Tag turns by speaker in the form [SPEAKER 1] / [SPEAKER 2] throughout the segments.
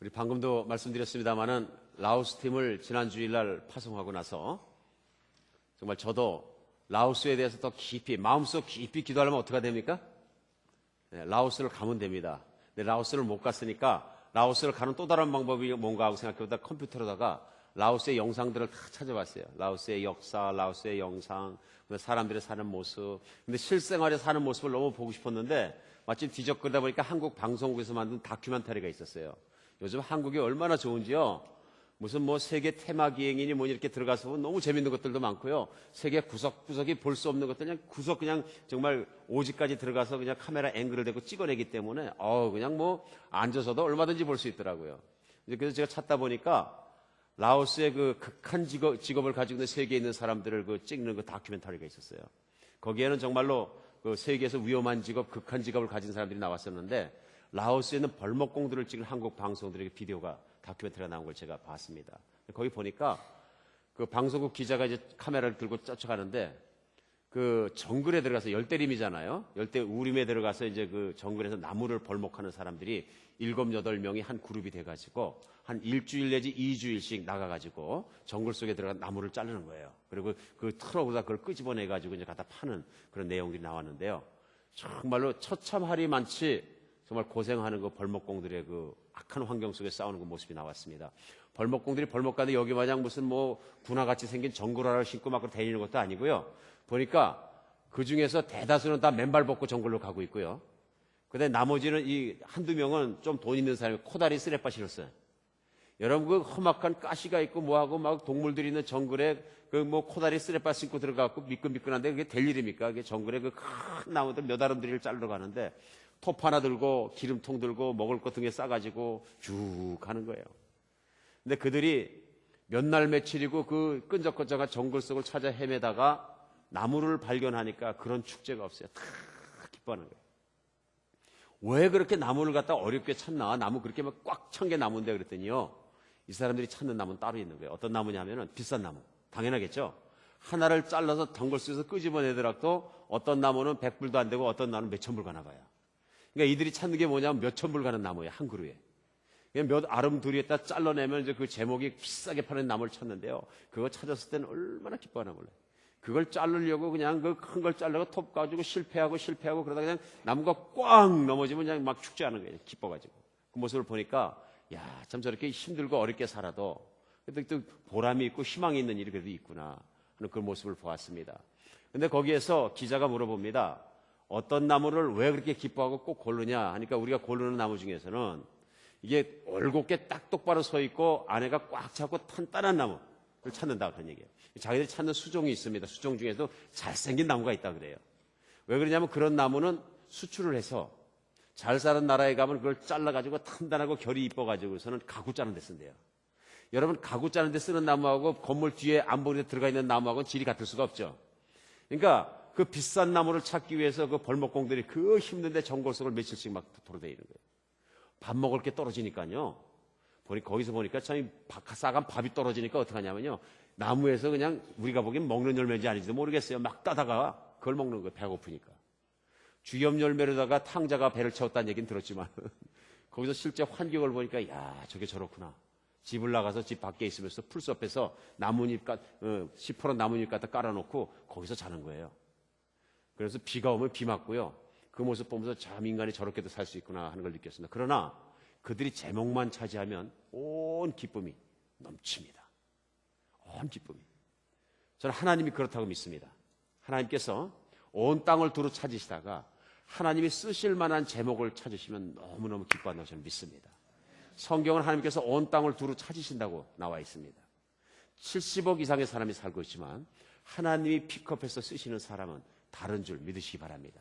[SPEAKER 1] 우리 방금도 말씀드렸습니다마는 라오스 팀을 지난 주일날 파송하고 나서 정말 저도 라오스에 대해서 더 깊이 마음속 깊이 기도하려면 어떻게 됩니까? 네, 라오스를 가면 됩니다. 근데 라오스를 못 갔으니까 라오스를 가는 또 다른 방법이 뭔가 하고 생각해보다 컴퓨터로다가 라오스의 영상들을 다 찾아봤어요. 라오스의 역사, 라오스의 영상, 사람들이 사는 모습. 근데 실생활에 사는 모습을 너무 보고 싶었는데 마침 뒤적거리다 보니까 한국 방송국에서 만든 다큐멘터리가 있었어요. 요즘 한국이 얼마나 좋은지요. 무슨 뭐 세계 테마 기행이니 뭐니 이렇게 들어가서 보면 너무 재밌는 것들도 많고요. 세계 구석구석이 볼 수 없는 것들 그냥 구석 그냥 정말 오지까지 들어가서 그냥 카메라 앵글을 대고 찍어내기 때문에 그냥 뭐 앉아서도 얼마든지 볼 수 있더라고요. 그래서 제가 찾다 보니까 라오스의 그 극한 직업을 가지고 있는 세계에 있는 사람들을 그 찍는 그 다큐멘터리가 있었어요. 거기에는 정말로 그 세계에서 위험한 직업, 극한 직업을 가진 사람들이 나왔었는데 라오스에 있는 벌목공들을 찍은 한국 방송들의 비디오가 다큐멘터리가 나온 걸 제가 봤습니다. 거기 보니까 그 방송국 기자가 이제 카메라를 들고 쫓아가는데 그 정글에 들어가서 열대림이잖아요. 열대우림에 들어가서 이제 그 정글에서 나무를 벌목하는 사람들이 7, 8명이 한 그룹이 돼가지고 한 일주일 내지 2주일씩 나가가지고 정글 속에 들어가 나무를 자르는 거예요. 그리고 그 트럭으로 그걸 끄집어내가지고 이제 갖다 파는 그런 내용들이 나왔는데요. 정말로 처참하리만치 정말 고생하는 그 벌목공들의 그 악한 환경 속에 싸우는 그 모습이 나왔습니다. 벌목공들이 벌목가는데 여기 마냥 무슨 뭐 군화같이 생긴 정글화를 신고 막 다니는 것도 아니고요. 보니까 그 중에서 대다수는 다 맨발 벗고 정글로 가고 있고요. 근데 나머지는 이 한두 명은 좀 돈 있는 사람이 코다리 쓰레빠 신었어요. 여러분 그 험악한 가시가 있고 뭐하고 막 동물들이 있는 정글에 그 뭐 코다리 쓰레빠 신고 들어가고 미끈미끈한데 그게 될 일입니까? 그게 정글에 그 큰 나무들 몇 아름드리를 자르러 가는데 톱 하나 들고 기름통 들고 먹을 것 등에 싸가지고 쭉 가는 거예요. 근데 그들이 몇 날 며칠이고 그 끈적끈적한 정글 속을 찾아 헤매다가 나무를 발견하니까 그런 축제가 없어요. 다 기뻐하는 거예요. 왜 그렇게 나무를 갖다 어렵게 찾나? 나무 그렇게 막 꽉 찬 게 나무인데 그랬더니요. 이 사람들이 찾는 나무는 따로 있는 거예요. 어떤 나무냐면은 비싼 나무. 당연하겠죠. 하나를 잘라서 정글 속에서 끄집어내더라도 어떤 나무는 100불도 안 되고 어떤 나무는 몇천 불 가나 봐요. 그러니까 이들이 찾는 게 뭐냐면 몇천 불 가는 나무예요. 한 그루에. 몇 아름 둘이에다 잘라내면 이제 그 제목이 비싸게 파는 나무를 찾는데요. 그거 찾았을 때는 얼마나 기뻐하나 몰라요. 그걸 자르려고 그냥 그 큰 걸 자르고 톱 가지고 실패하고 그러다 그냥 나무가 꽝 넘어지면 그냥 막 축제하는 거예요. 기뻐가지고. 그 모습을 보니까 야, 참 저렇게 힘들고 어렵게 살아도 또 보람이 있고 희망이 있는 일이 그래도 있구나 하는 그 모습을 보았습니다. 근데 거기에서 기자가 물어봅니다. 어떤 나무를 왜 그렇게 기뻐하고 꼭 고르냐 하니까 우리가 고르는 나무 중에서는 이게 올곧게 딱 똑바로 서 있고 안에가 꽉 차고 탄탄한 나무를 찾는다 그런 얘기예요. 자기들이 찾는 수종이 있습니다. 수종 중에도 잘생긴 나무가 있다 그래요. 왜 그러냐면 그런 나무는 수출을 해서 잘 사는 나라에 가면 그걸 잘라가지고 탄탄하고 결이 이뻐가지고서는 가구 짜는 데 쓴대요. 여러분 가구 짜는 데 쓰는 나무하고 건물 뒤에 안 보이는 데 들어가 있는 나무하고는 질이 같을 수가 없죠. 그러니까 그 비싼 나무를 찾기 위해서 그 벌목공들이 그 힘든데 정글 속을 며칠씩 막 돌아다니는 거예요. 밥 먹을 게 떨어지니까요. 거기서 보니까 참 싸간 밥이 떨어지니까 어떡하냐면요. 나무에서 그냥 우리가 보기엔 먹는 열매인지 아닌지도 모르겠어요. 막 따다가 그걸 먹는 거예요. 배고프니까. 주염 열매로다가 탕자가 배를 채웠다는 얘기는 들었지만 거기서 실제 환경을 보니까 야 저게 저렇구나. 집을 나가서 집 밖에 있으면서 풀숲에서 나뭇잎 시퍼런 나뭇잎 갖다 깔아놓고 거기서 자는 거예요. 그래서 비가 오면 비 맞고요. 그 모습 보면서 참 인간이 저렇게도 살 수 있구나 하는 걸 느꼈습니다. 그러나 그들이 제목만 차지하면 온 기쁨이 넘칩니다. 온 기쁨이. 저는 하나님이 그렇다고 믿습니다. 하나님께서 온 땅을 두루 찾으시다가 하나님이 쓰실 만한 제목을 찾으시면 너무너무 기뻐한다고 저는 믿습니다. 성경은 하나님께서 온 땅을 두루 찾으신다고 나와 있습니다. 70억 이상의 사람이 살고 있지만 하나님이 픽업해서 쓰시는 사람은 다른 줄 믿으시기 바랍니다.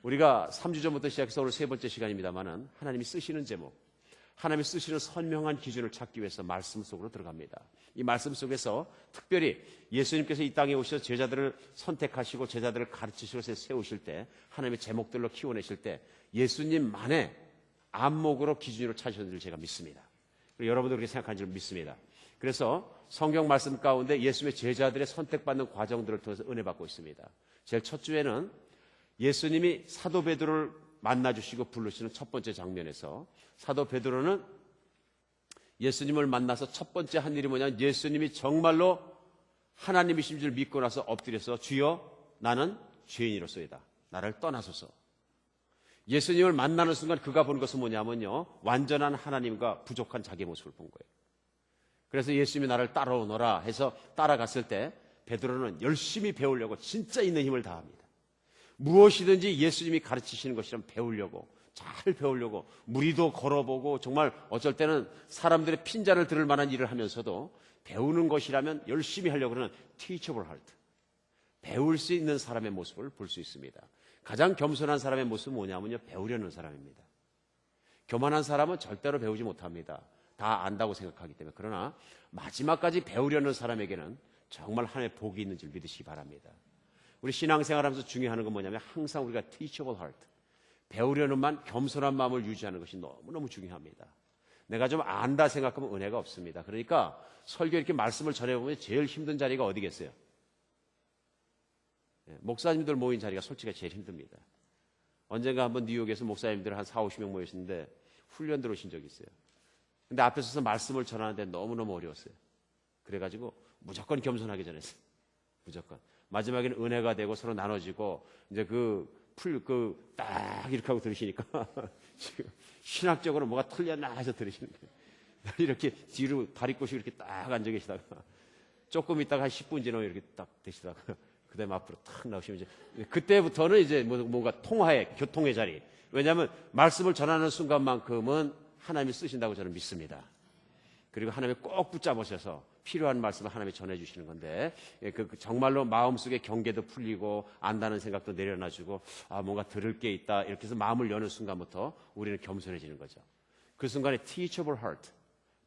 [SPEAKER 1] 우리가 3주 전부터 시작해서 오늘 세 번째 시간입니다만은 하나님이 쓰시는 제목, 하나님이 쓰시는 선명한 기준을 찾기 위해서 말씀 속으로 들어갑니다. 이 말씀 속에서 특별히 예수님께서 이 땅에 오셔서 제자들을 선택하시고 제자들을 가르치시고 세우실 때 하나님의 제목들로 키워내실 때 예수님만의 안목으로 기준으로 찾으셨는 줄 제가 믿습니다. 그리고 여러분도 그렇게 생각하는 줄 믿습니다. 그래서 성경 말씀 가운데 예수님의 제자들의 선택받는 과정들을 통해서 은혜 받고 있습니다. 제일 첫 주에는 예수님이 사도 베드로를 만나주시고 부르시는 첫 번째 장면에서 사도 베드로는 예수님을 만나서 첫 번째 한 일이 뭐냐면 예수님이 정말로 하나님이신 줄 믿고 나서 엎드려서 주여 나는 죄인이로소이다. 나를 떠나소서. 예수님을 만나는 순간 그가 본 것은 뭐냐면요. 완전한 하나님과 부족한 자기의 모습을 본 거예요. 그래서 예수님이 나를 따라오너라 해서 따라갔을 때 베드로는 열심히 배우려고 진짜 있는 힘을 다합니다. 무엇이든지 예수님이 가르치시는 것이라면 배우려고 잘 배우려고 무리도 걸어보고 정말 어쩔 때는 사람들의 핀잔을 들을 만한 일을 하면서도 배우는 것이라면 열심히 하려고 하는 teachable heart. 배울 수 있는 사람의 모습을 볼 수 있습니다. 가장 겸손한 사람의 모습은 뭐냐면요. 배우려는 사람입니다. 교만한 사람은 절대로 배우지 못합니다. 다 안다고 생각하기 때문에. 그러나 마지막까지 배우려는 사람에게는 정말 하나님의 복이 있는 줄 믿으시기 바랍니다. 우리 신앙생활하면서 중요한 건 뭐냐면 항상 우리가 teachable heart, 배우려는만 겸손한 마음을 유지하는 것이 너무너무 중요합니다. 내가 좀 안다 생각하면 은혜가 없습니다. 그러니까 설교 이렇게 말씀을 전해보면 제일 힘든 자리가 어디겠어요? 목사님들 모인 자리가 솔직히 제일 힘듭니다. 언젠가 한번 뉴욕에서 목사님들 한 40-50명 모였는데 훈련 들어오신 적이 있어요. 근데 앞에 서서 말씀을 전하는데 너무너무 어려웠어요. 그래가지고 무조건 겸손하게 전했어요. 무조건. 마지막에는 은혜가 되고 서로 나눠지고 이제 딱 이렇게 하고 들으시니까 지금 신학적으로 뭐가 틀렸나 해서 들으시는 거예요. 이렇게 뒤로 다리 꼬시고 이렇게 딱 앉아 계시다가 조금 있다가 한 10분 지나면 이렇게 딱 되시다가 그 다음에 앞으로 탁 나오시면 이제 그때부터는 이제 뭔가 통화의 교통의 자리. 왜냐하면 말씀을 전하는 순간만큼은 하나님이 쓰신다고 저는 믿습니다. 그리고 하나님이 꼭 붙잡으셔서 필요한 말씀을 하나님이 전해주시는 건데 정말로 마음속에 경계도 풀리고 안다는 생각도 내려놔주고 뭔가 들을 게 있다 이렇게 해서 마음을 여는 순간부터 우리는 겸손해지는 거죠. 그 순간에 teachable heart,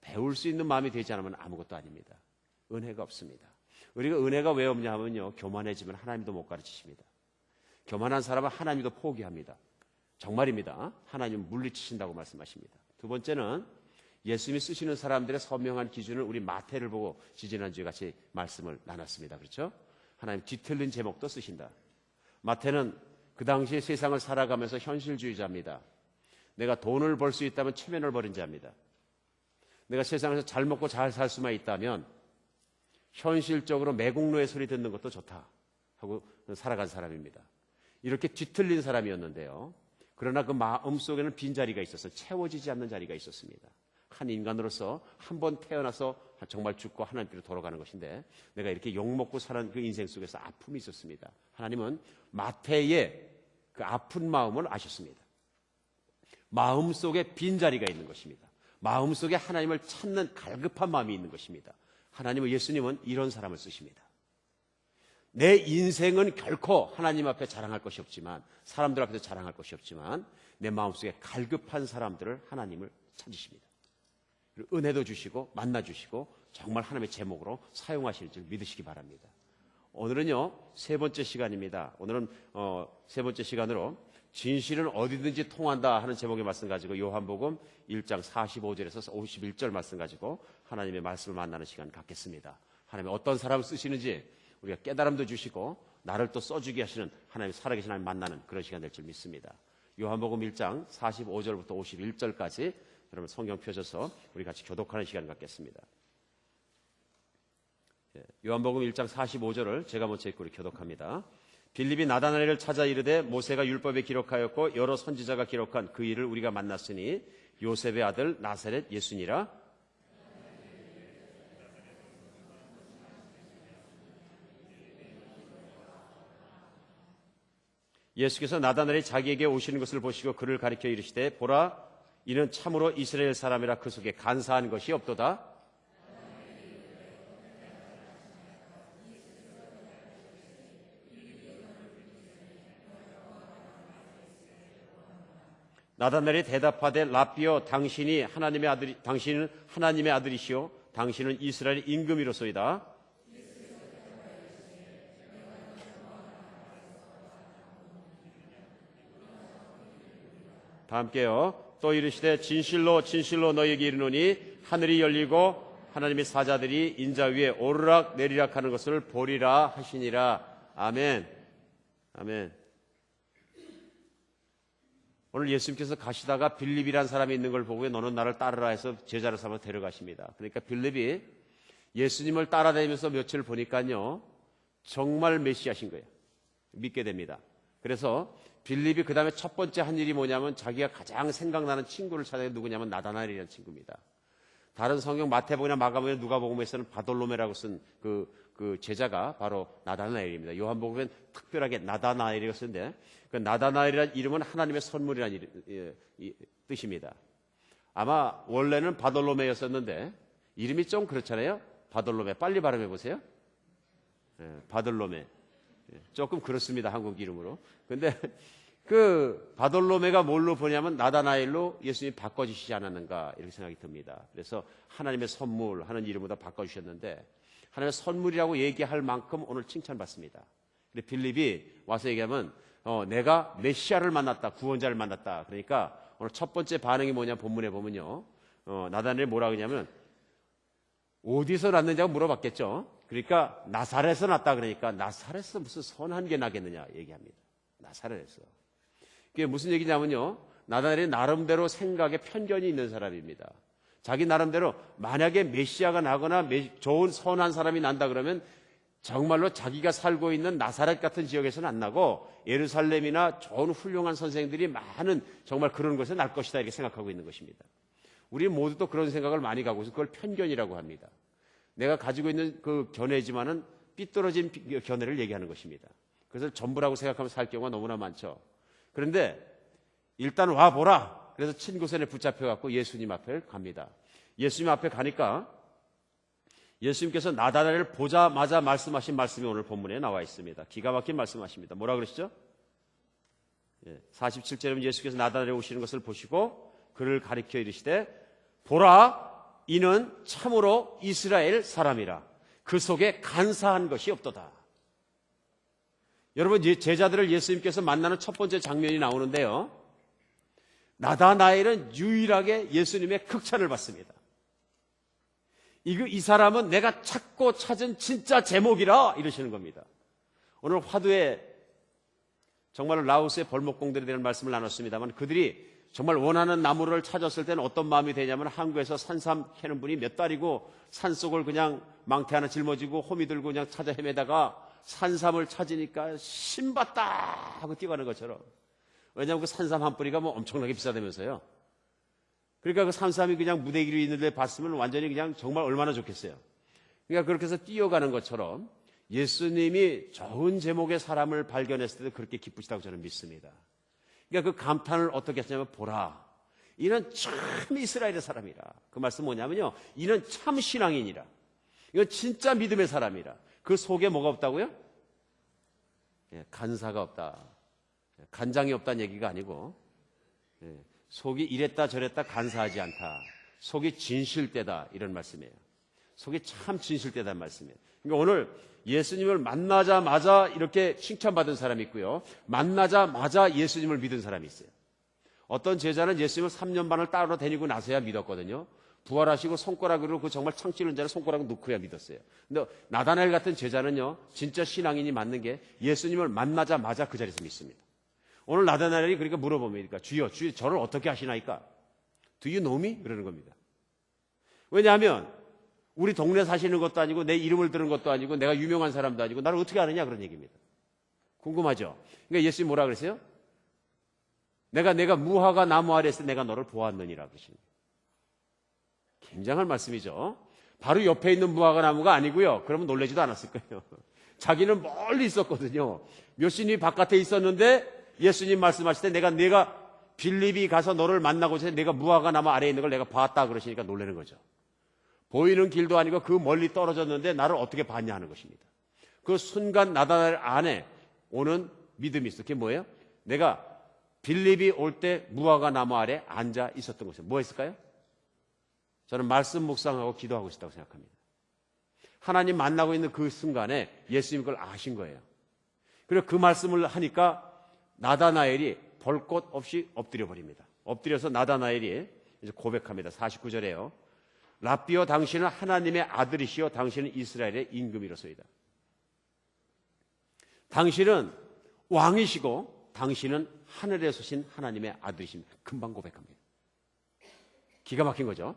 [SPEAKER 1] 배울 수 있는 마음이 되지 않으면 아무것도 아닙니다. 은혜가 없습니다. 우리가 은혜가 왜 없냐 하면요. 교만해지면 하나님도 못 가르치십니다. 교만한 사람은 하나님도 포기합니다. 정말입니다. 하나님은 물리치신다고 말씀하십니다. 두 번째는 예수님이 쓰시는 사람들의 선명한 기준을 우리 마태를 보고 지지난주에 같이 말씀을 나눴습니다. 그렇죠? 하나님 뒤틀린 제목도 쓰신다. 마태는 그 당시에 세상을 살아가면서 현실주의자입니다. 내가 돈을 벌 수 있다면 체면을 버린 자입니다. 내가 세상에서 잘 먹고 잘 살 수만 있다면 현실적으로 매국노의 소리 듣는 것도 좋다 하고 살아간 사람입니다. 이렇게 뒤틀린 사람이었는데요. 그러나 그 마음속에는 빈자리가 있어서 채워지지 않는 자리가 있었습니다. 한 인간으로서 한 번 태어나서 정말 죽고 하나님께로 돌아가는 것인데 내가 이렇게 욕먹고 사는 그 인생 속에서 아픔이 있었습니다. 하나님은 마태의 그 아픈 마음을 아셨습니다. 마음속에 빈자리가 있는 것입니다. 마음속에 하나님을 찾는 갈급한 마음이 있는 것입니다. 하나님은 예수님은 이런 사람을 쓰십니다. 내 인생은 결코 하나님 앞에 자랑할 것이 없지만 사람들 앞에서 자랑할 것이 없지만 내 마음속에 갈급한 사람들을 하나님을 찾으십니다. 은혜도 주시고 만나주시고 정말 하나님의 제목으로 사용하실 줄 믿으시기 바랍니다. 오늘은요 3번째 시간입니다. 오늘은 3번째 시간으로 진실은 어디든지 통한다 하는 제목의 말씀 가지고 요한복음 1장 45절에서 51절 말씀 가지고 하나님의 말씀을 만나는 시간 갖겠습니다. 하나님이 어떤 사람을 쓰시는지 우리가 깨달음도 주시고 나를 또 써주게 하시는 하나님 살아계신 하나님 만나는 그런 시간 될 줄 믿습니다. 요한복음 1장 45절부터 51절까지 여러분 성경 펴셔서 우리 같이 교독하는 시간 갖겠습니다. 요한복음 1장 45절을 제가 먼저 읽고 우리 교독합니다. 빌립이 나다나엘을 찾아 이르되 모세가 율법에 기록하였고 여러 선지자가 기록한 그 일을 우리가 만났으니 요셉의 아들 나사렛 예수니라. 예수께서 나다나엘이 자기에게 오시는 것을 보시고 그를 가리켜 이르시되 보라 이는 참으로 이스라엘 사람이라 그 속에 간사한 것이 없도다. 나다나엘이 대답하되 라삐여 당신은 하나님의 아들이시요 당신은 이스라엘 임금이로소이다. 다 함께요. 또 이르시되 진실로 진실로 너희에게 이르노니 하늘이 열리고 하나님의 사자들이 인자 위에 오르락 내리락 하는 것을 보리라 하시니라. 아멘. 아멘. 오늘 예수님께서 가시다가 빌립이라는 사람이 있는 걸 보고 너는 나를 따르라 해서 제자로 삼아 데려가십니다. 그러니까 빌립이 예수님을 따라다니면서 며칠 보니까요, 정말 메시아신 거예요. 믿게 됩니다. 그래서 빌립이 그 다음에 첫 번째 한 일이 뭐냐면 자기가 가장 생각나는 친구를 찾아서 누구냐면 나다나엘이라는 친구입니다. 다른 성경 마태복음이나 마가복음이나 누가복음에서는 바돌로메라고 쓴 그 제자가 바로 나다나엘입니다. 요한복음엔 특별하게 나다나엘이라고 쓰는데 그 나다나엘이라는 이름은 하나님의 선물이라는 뜻입니다. 아마 원래는 바돌로메였었는데 이름이 좀 그렇잖아요. 바돌로메 빨리 발음해 보세요. 바돌로메 조금 그렇습니다. 한국 이름으로. 근데 그 바돌로메가 뭘로 보냐면 나다나엘로 예수님이 바꿔주시지 않았는가 이렇게 생각이 듭니다. 그래서 하나님의 선물 하는 이름으로 바꿔주셨는데 하나님의 선물이라고 얘기할 만큼 오늘 칭찬받습니다. 근데 빌립이 와서 얘기하면 내가 메시아를 만났다, 구원자를 만났다. 그러니까 오늘 첫 번째 반응이 뭐냐 본문에 보면요, 나다나엘이 뭐라고 하냐면 어디서 났느냐고 물어봤겠죠. 그러니까 나사렛에서 났다. 그러니까 나사렛에서 무슨 선한 게 나겠느냐 얘기합니다. 나사렛에서. 그게 무슨 얘기냐면요, 나다나엘이 나름대로 생각에 편견이 있는 사람입니다. 자기 나름대로 만약에 메시아가 나거나 좋은 선한 사람이 난다 그러면 정말로 자기가 살고 있는 나사렛 같은 지역에서는 안 나고 예루살렘이나 좋은 훌륭한 선생들이 많은 정말 그런 곳에 날 것이다 이렇게 생각하고 있는 것입니다. 우리 모두도 그런 생각을 많이 가고 있어서 그걸 편견이라고 합니다. 내가 가지고 있는 그 견해지만은 삐뚤어진 견해를 얘기하는 것입니다. 그래서 전부라고 생각하면 살 경우가 너무나 많죠. 그런데 일단 와보라. 그래서 친구선에 붙잡혀갖고 예수님 앞에 갑니다. 예수님 앞에 가니까 예수님께서 나다나엘을 보자마자 말씀하신 말씀이 오늘 본문에 나와 있습니다. 기가 막힌 말씀하십니다. 뭐라 그러시죠? 47절에 예수께서 나다나엘에 오시는 것을 보시고 그를 가리켜 이르시되 보라 이는 참으로 이스라엘 사람이라 그 속에 간사한 것이 없도다. 여러분 제자들을 예수님께서 만나는 첫 번째 장면이 나오는데요, 나다나엘은 유일하게 예수님의 극찬을 받습니다. 이 사람은 내가 찾고 찾은 진짜 제목이라 이러시는 겁니다. 오늘 화두에 정말 라오스의 벌목공들에 대한 말씀을 나눴습니다만 그들이 정말 원하는 나무를 찾았을 때는 어떤 마음이 되냐면 한국에서 산삼 캐는 분이 몇 달이고 산속을 그냥 망태 하나 짊어지고 호미 들고 그냥 찾아 헤매다가 산삼을 찾으니까 신받다 하고 뛰어가는 것처럼. 왜냐하면 그 산삼 한 뿌리가 뭐 엄청나게 비싸다면서요. 그러니까 그 산삼이 그냥 무대기로 있는데 봤으면 완전히 그냥 정말 얼마나 좋겠어요. 그러니까 그렇게 해서 뛰어가는 것처럼 예수님이 좋은 제목의 사람을 발견했을 때도 그렇게 기쁘시다고 저는 믿습니다. 그러니까 그 감탄을 어떻게 했냐면 보라 이는 참 이스라엘의 사람이라. 그 말씀 뭐냐면요, 이는 참 신앙인이라. 이건 진짜 믿음의 사람이라. 그 속에 뭐가 없다고요? 간사가 없다. 간장이 없다는 얘기가 아니고 속이 이랬다 저랬다 간사하지 않다. 속이 진실되다 이런 말씀이에요. 속이 참 진실되다는 말씀이에요. 그러니까 오늘 예수님을 만나자마자 이렇게 칭찬받은 사람이 있고요, 만나자마자 예수님을 믿은 사람이 있어요. 어떤 제자는 예수님을 3년 반을 따로 다니고 나서야 믿었거든요. 부활하시고 손가락으로 그 정말 창 찌른 자를 손가락을 놓고야 믿었어요. 근데 나다나엘 같은 제자는요, 진짜 신앙인이 맞는 게 예수님을 만나자마자 그 자리에서 믿습니다. 오늘 나다나엘이 그러니까 물어봅니다. 주여 저를 어떻게 하시나이까? Do you know me? 그러는 겁니다. 왜냐하면 우리 동네 사시는 것도 아니고 내 이름을 들은 것도 아니고 내가 유명한 사람도 아니고 나를 어떻게 아느냐 그런 얘기입니다. 궁금하죠? 그러니까 예수님 뭐라 그랬어요? 내가 무화과 나무 아래에서 내가 너를 보았느니라 그러십니다. 굉장한 말씀이죠. 바로 옆에 있는 무화과 나무가 아니고요. 그러면 놀라지도 않았을 거예요. 자기는 멀리 있었거든요. 몇 시니 바깥에 있었는데 예수님 말씀하실 때 내가 빌립이 가서 너를 만나고자 해서 내가 무화과 나무 아래에 있는 걸 내가 봤다 그러시니까 놀라는 거죠. 보이는 길도 아니고 그 멀리 떨어졌는데 나를 어떻게 봤냐 하는 것입니다. 그 순간 나다나엘 안에 오는 믿음이 있어. 그게 뭐예요? 내가 빌립이 올 때 무화과 나무 아래 앉아 있었던 것이에요. 뭐 했을까요? 저는 말씀 묵상하고 기도하고 있었다고 생각합니다. 하나님 만나고 있는 그 순간에 예수님 그걸 아신 거예요. 그리고 그 말씀을 하니까 나다나엘이 볼 것 없이 엎드려 버립니다. 엎드려서 나다나엘이 이제 고백합니다. 49절에요. 랍비여 당신은 하나님의 아들이시여 당신은 이스라엘의 임금이로소이다. 당신은 왕이시고 당신은 하늘에 쏘신 하나님의 아들이십니다. 금방 고백합니다. 기가 막힌 거죠.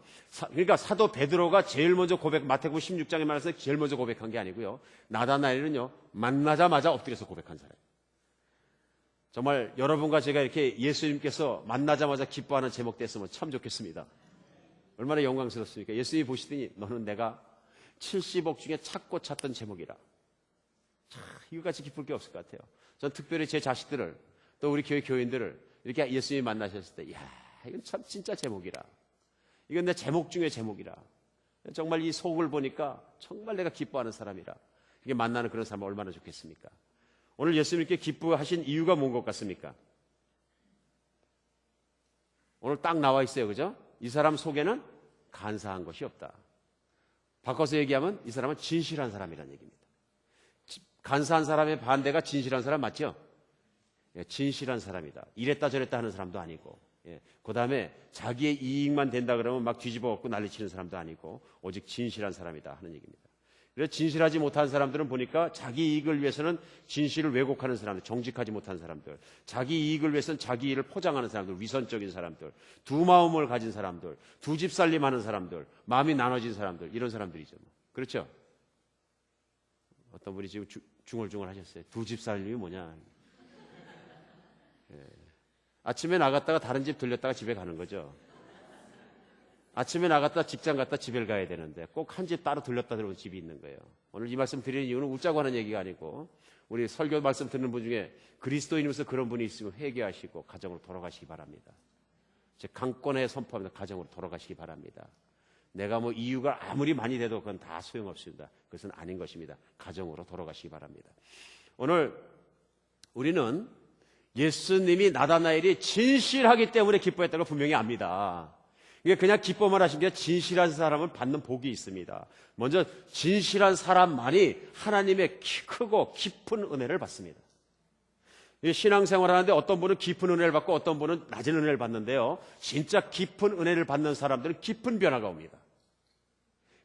[SPEAKER 1] 그러니까 사도 베드로가 제일 먼저 마태복음 16장에 말해서 제일 먼저 고백한 게 아니고요. 나다나엘은요, 만나자마자 엎드려서 고백한 사람. 정말 여러분과 제가 이렇게 예수님께서 만나자마자 기뻐하는 제목 됐으면 참 좋겠습니다. 얼마나 영광스럽습니까? 예수님이 보시더니 너는 내가 70억 중에 찾고 찾던 제목이라. 참 이거같이 기쁠 게 없을 것 같아요. 전 특별히 제 자식들을 또 우리 교회 교인들을 이렇게 예수님이 만나셨을 때, 야, 이건 참 진짜 제목이라. 이건 내 제목 중에 제목이라. 정말 이 속을 보니까 정말 내가 기뻐하는 사람이라. 이게 만나는 그런 사람 얼마나 좋겠습니까? 오늘 예수님께 기뻐하신 이유가 뭔 것 같습니까? 오늘 딱 나와 있어요. 그죠? 이 사람 속에는 간사한 것이 없다. 바꿔서 얘기하면 이 사람은 진실한 사람이라는 얘기입니다. 간사한 사람의 반대가 진실한 사람 맞죠? 예, 진실한 사람이다. 이랬다 저랬다 하는 사람도 아니고, 예, 그 다음에 자기의 이익만 된다 그러면 막 뒤집어 엎고 난리치는 사람도 아니고 오직 진실한 사람이다 하는 얘기입니다. 그래서 진실하지 못한 사람들은 보니까 자기 이익을 위해서는 진실을 왜곡하는 사람들, 정직하지 못한 사람들, 자기 이익을 위해서는 자기 일을 포장하는 사람들, 위선적인 사람들, 두 마음을 가진 사람들, 두 집 살림하는 사람들, 마음이 나눠진 사람들, 이런 사람들이죠. 그렇죠? 어떤 분이 지금 중얼중얼 하셨어요. 두 집 살림이 뭐냐? 예. 아침에 나갔다가 다른 집 들렸다가 집에 가는 거죠. 아침에 나갔다 직장 갔다 집에 가야 되는데 꼭 한 집 따로 들렸다 들어온 집이 있는 거예요. 오늘 이 말씀 드리는 이유는 웃자고 하는 얘기가 아니고 우리 설교 말씀 듣는 분 중에 그리스도인으로서 그런 분이 있으면 회개하시고 가정으로 돌아가시기 바랍니다. 제 강권에 선포합니다. 가정으로 돌아가시기 바랍니다. 내가 뭐 이유가 아무리 많이 돼도 그건 다 소용없습니다. 그것은 아닌 것입니다. 가정으로 돌아가시기 바랍니다. 오늘 우리는 예수님이 나다나엘이 진실하기 때문에 기뻐했다는 걸 분명히 압니다. 이게 그냥 기뻐만 하신 게 아니라 진실한 사람을 받는 복이 있습니다. 먼저 진실한 사람만이 하나님의 크고 깊은 은혜를 받습니다. 신앙생활 하는데 어떤 분은 깊은 은혜를 받고 어떤 분은 낮은 은혜를 받는데요. 진짜 깊은 은혜를 받는 사람들은 깊은 변화가 옵니다.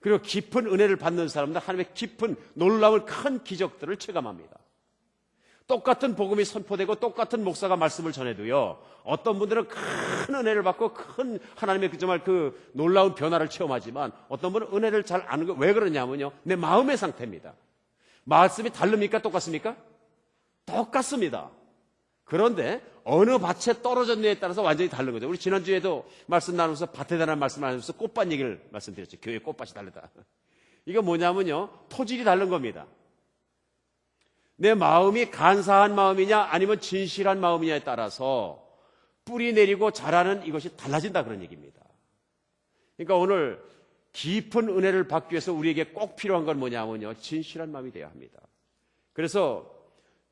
[SPEAKER 1] 그리고 깊은 은혜를 받는 사람들은 하나님의 깊은 놀라운 큰 기적들을 체감합니다. 똑같은 복음이 선포되고 똑같은 목사가 말씀을 전해도요, 어떤 분들은 큰 은혜를 받고 큰 하나님의 정말 그 놀라운 변화를 체험하지만 어떤 분은 은혜를 잘 아는 거 왜 그러냐면요, 내 마음의 상태입니다. 말씀이 다릅니까? 똑같습니까? 똑같습니다. 그런데 어느 밭에 떨어졌느냐에 따라서 완전히 다른 거죠. 우리 지난주에도 말씀 나누면서 밭에 대한 말씀을 나누면서 꽃밭 얘기를 말씀드렸죠. 교회 꽃밭이 다르다. 이거 뭐냐면요, 토질이 다른 겁니다. 내 마음이 간사한 마음이냐 아니면 진실한 마음이냐에 따라서 뿌리 내리고 자라는 이것이 달라진다 그런 얘기입니다. 그러니까 오늘 깊은 은혜를 받기 위해서 우리에게 꼭 필요한 건 뭐냐면요, 진실한 마음이 되어야 합니다. 그래서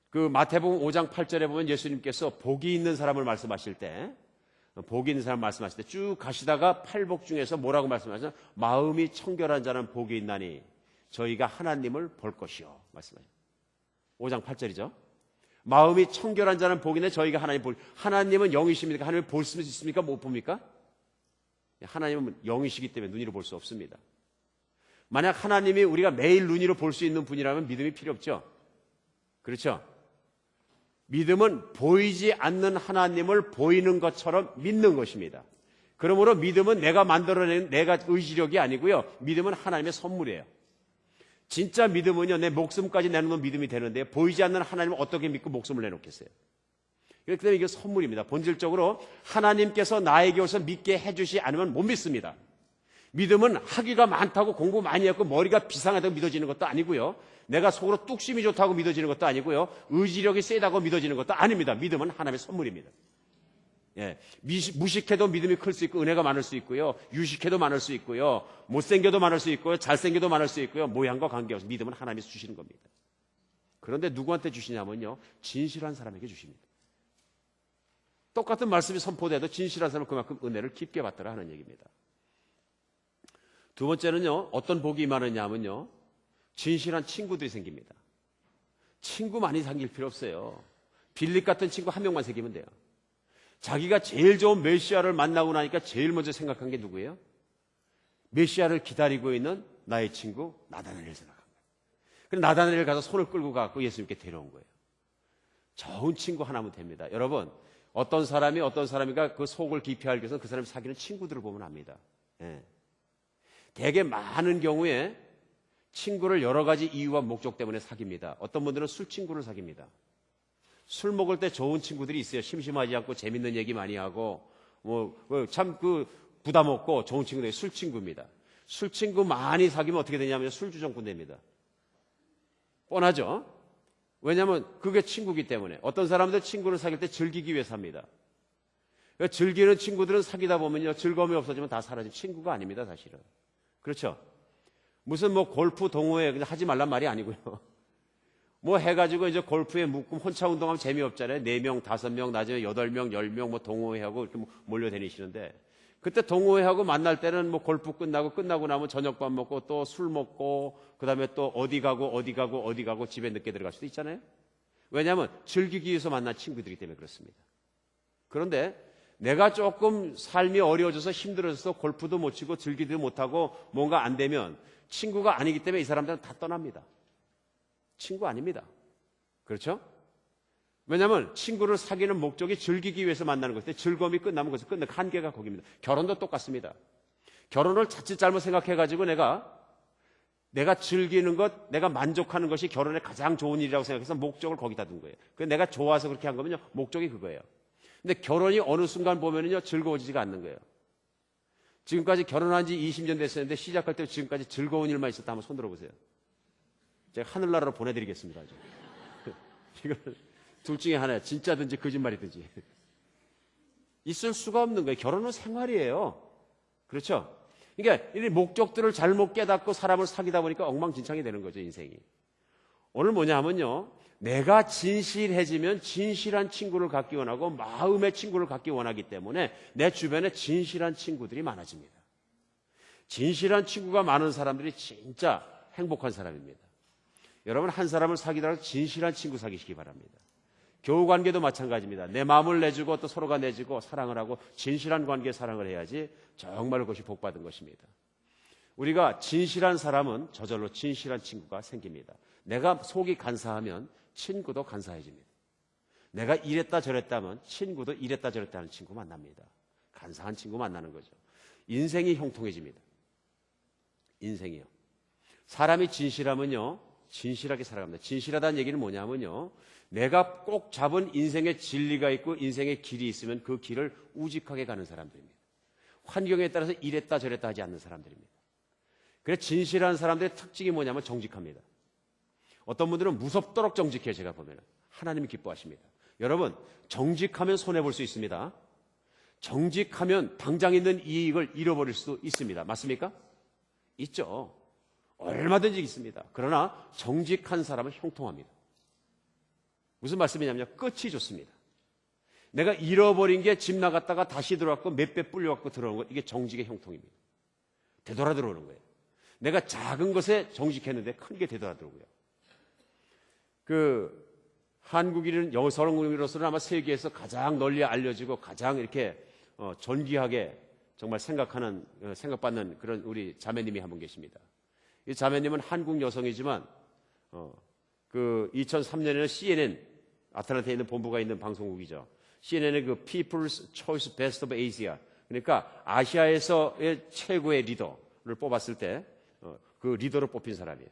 [SPEAKER 1] 그 마태복음 5장 8절에 보면 예수님께서 복이 있는 사람을 말씀하실 때, 복이 있는 사람 말씀하실 때 쭉 가시다가 팔복 중에서 뭐라고 말씀하시죠? 마음이 청결한 자는 복이 있나니 저희가 하나님을 볼 것이요 말씀하시죠. 5장 8절이죠. 마음이 청결한 자는 복이네 저희가 하나님은 영이십니까? 하나님을 볼 수 있습니까? 못 봅니까? 하나님은 영이시기 때문에 눈으로 볼 수 없습니다. 만약 하나님이 우리가 매일 눈으로 볼 수 있는 분이라면 믿음이 필요 없죠. 그렇죠? 믿음은 보이지 않는 하나님을 보이는 것처럼 믿는 것입니다. 그러므로 믿음은 내가 만들어낸 내가 의지력이 아니고요, 믿음은 하나님의 선물이에요. 진짜 믿음은요, 내 목숨까지 내놓는 믿음이 되는데 보이지 않는 하나님을 어떻게 믿고 목숨을 내놓겠어요? 그렇기 때문에 이게 선물입니다. 본질적으로 하나님께서 나에게 오서 믿게 해주시 않으면 못 믿습니다. 믿음은 학위가 많다고 공부 많이 했고 머리가 비상하다고 믿어지는 것도 아니고요, 내가 속으로 뚝심이 좋다고 믿어지는 것도 아니고요, 의지력이 세다고 믿어지는 것도 아닙니다. 믿음은 하나님의 선물입니다. 예, 무식해도 믿음이 클 수 있고 은혜가 많을 수 있고요, 유식해도 많을 수 있고요, 못생겨도 많을 수 있고요, 잘생겨도 많을 수 있고요, 모양과 관계없이 믿음은 하나님이 주시는 겁니다. 그런데 누구한테 주시냐면요, 진실한 사람에게 주십니다. 똑같은 말씀이 선포돼도 진실한 사람은 그만큼 은혜를 깊게 받더라 하는 얘기입니다. 두 번째는요, 어떤 복이 임하느냐면요, 진실한 친구들이 생깁니다. 친구 많이 사귈 필요 없어요. 빌립 같은 친구 한 명만 사귀면 돼요. 자기가 제일 좋은 메시아를 만나고 나니까 제일 먼저 생각한 게 누구예요? 메시아를 기다리고 있는 나의 친구 나다나엘을 생각한 거예요. 그래서 나다나엘을 가서 손을 끌고 가고 예수님께 데려온 거예요. 좋은 친구 하나면 됩니다. 여러분, 어떤 사람이 어떤 사람인가 그 속을 깊이 알기 위해서 그 사람이 사귀는 친구들을 보면 압니다. 예. 되게 많은 경우에 친구를 여러 가지 이유와 목적 때문에 사깁니다. 어떤 분들은 술 친구를 사깁니다. 술 먹을 때 좋은 친구들이 있어요. 심심하지 않고 재밌는 얘기 많이 하고 참 부담 없고 좋은 친구들이 술 친구입니다. 술 친구 많이 사귀면 어떻게 되냐면 술주정꾼 됩니다. 뻔하죠? 왜냐하면 그게 친구기 때문에. 어떤 사람들 친구를 사귈 때 즐기기 위해서 합니다. 그러니까 즐기는 친구들은 사귀다 보면요 즐거움이 없어지면 다 사라지는 친구가 아닙니다. 사실은. 그렇죠? 무슨 골프 동호회 그냥 하지 말란 말이 아니고요. 해가지고 이제 골프에 묶으면 혼자 운동하면 재미없잖아요. 4명, 5명, 나중에 8명, 10명 동호회하고 이렇게 몰려다니시는데 그때 동호회하고 만날 때는 골프 끝나고 나면 저녁밥 먹고 또 술 먹고 그 다음에 또 어디 가고 집에 늦게 들어갈 수도 있잖아요. 왜냐하면 즐기기 위해서 만난 친구들이기 때문에 그렇습니다. 그런데 내가 조금 삶이 어려워져서 힘들어서 골프도 못 치고 즐기지도 못하고 뭔가 안 되면 친구가 아니기 때문에 이 사람들은 다 떠납니다. 친구 아닙니다. 그렇죠? 왜냐하면 친구를 사귀는 목적이 즐기기 위해서 만나는 것인데 즐거움이 끝나면 거기서 끝내 한계가 거기입니다. 결혼도 똑같습니다. 결혼을 자칫 잘못 생각해가지고 내가 즐기는 것, 내가 만족하는 것이 결혼의 가장 좋은 일이라고 생각해서 목적을 거기다 둔 거예요. 내가 좋아서 그렇게 한 거면요 목적이 그거예요. 근데 결혼이 어느 순간 보면은요 즐거워지지가 않는 거예요. 지금까지 결혼한 지 20년 됐었는데 시작할 때 지금까지 즐거운 일만 있었다 한번 손 들어보세요. 제가 하늘나라로 보내드리겠습니다. 이걸 둘 중에 하나야. 진짜든지 거짓말이든지. 있을 수가 없는 거예요. 결혼은 생활이에요. 그렇죠? 그러니까 이 목적들을 잘못 깨닫고 사람을 사귀다 보니까 엉망진창이 되는 거죠, 인생이. 오늘 뭐냐 하면요. 내가 진실해지면 진실한 친구를 갖기 원하고 마음의 친구를 갖기 원하기 때문에 내 주변에 진실한 친구들이 많아집니다. 진실한 친구가 많은 사람들이 진짜 행복한 사람입니다. 여러분 한 사람을 사귀더라도 진실한 친구 사귀시기 바랍니다. 교우관계도 마찬가지입니다. 내 마음을 내주고 또 서로가 내주고 사랑을 하고 진실한 관계에 사랑을 해야지 정말 그것이 복받은 것입니다. 우리가 진실한 사람은 저절로 진실한 친구가 생깁니다. 내가 속이 간사하면 친구도 간사해집니다. 내가 이랬다 저랬다 하면 친구도 이랬다 저랬다 하는 친구 만납니다. 간사한 친구 만나는 거죠. 인생이 형통해집니다. 인생이요. 사람이 진실하면요 진실하게 살아갑니다. 진실하다는 얘기는 뭐냐면요 내가 꼭 잡은 인생의 진리가 있고 인생의 길이 있으면 그 길을 우직하게 가는 사람들입니다. 환경에 따라서 이랬다 저랬다 하지 않는 사람들입니다. 그래서 진실한 사람들의 특징이 뭐냐면 정직합니다. 어떤 분들은 무섭도록 정직해요. 제가 보면 하나님이 기뻐하십니다. 여러분 정직하면 손해볼 수 있습니다. 정직하면 당장 있는 이익을 잃어버릴 수도 있습니다. 맞습니까? 있죠. 얼마든지 있습니다. 그러나 정직한 사람은 형통합니다. 무슨 말씀이냐면요 끝이 좋습니다. 내가 잃어버린 게 집 나갔다가 다시 들어왔고 몇 배 불려갖고 들어오는 것, 이게 정직의 형통입니다. 되돌아 들어오는 거예요. 내가 작은 것에 정직했는데 큰 게 되돌아 들어오고요. 한국인은 여성으로서는 아마 세계에서 가장 널리 알려지고 가장 이렇게 존귀하게 정말 생각받는 그런 우리 자매님이 한 분 계십니다. 이 자매님은 한국 여성이지만 2003년에는 CNN 아틀란타에 있는 본부가 있는 방송국이죠. CNN의 그 People's Choice Best of Asia, 그러니까 아시아에서의 최고의 리더를 뽑았을 때 그 리더로 뽑힌 사람이에요.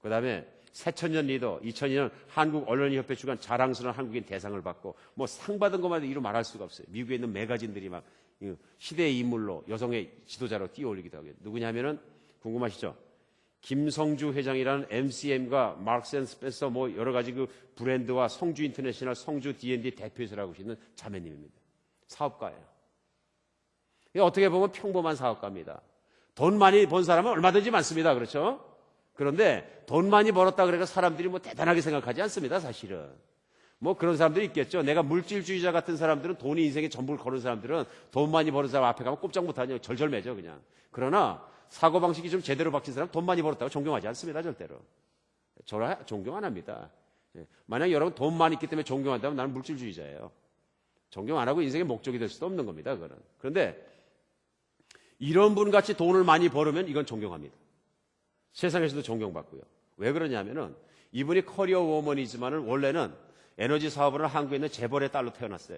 [SPEAKER 1] 그 다음에 새천년 리더, 2002년 한국언론협회 주관 자랑스러운 한국인 대상을 받고 상 받은 것만 이루 말할 수가 없어요. 미국에 있는 매거진들이 막 시대의 인물로 여성의 지도자로 띄워올리기도 하고요. 누구냐면은 궁금하시죠? 김성주 회장이라는 MCM과 마크스 앤 스펜서 여러 가지 그 브랜드와 성주 인터내셔널, 성주 D&D 대표이사라고 하시는 자매님입니다. 사업가예요. 어떻게 보면 평범한 사업가입니다. 돈 많이 번 사람은 얼마든지 많습니다. 그렇죠? 그런데 돈 많이 벌었다 그래서 사람들이 대단하게 생각하지 않습니다. 사실은. 그런 사람들이 있겠죠. 내가 물질주의자 같은 사람들은 돈이 인생의 전부를 거는 사람들은 돈 많이 버는 사람 앞에 가면 꼼짝 못하냐 절절매죠 그냥. 그러나 사고방식이 좀 제대로 박힌 사람 돈 많이 벌었다고 존경하지 않습니다. 절대로. 존경 안 합니다. 만약 여러분 돈 많이 있기 때문에 존경한다면 나는 물질주의자예요. 존경 안 하고 인생의 목적이 될 수도 없는 겁니다. 그거는. 그런데 이런 분같이 돈을 많이 벌으면 이건 존경합니다. 세상에서도 존경받고요. 왜 그러냐면은 이분이 커리어 워먼이지만은 원래는 에너지 사업을 한국에 있는 재벌의 딸로 태어났어요.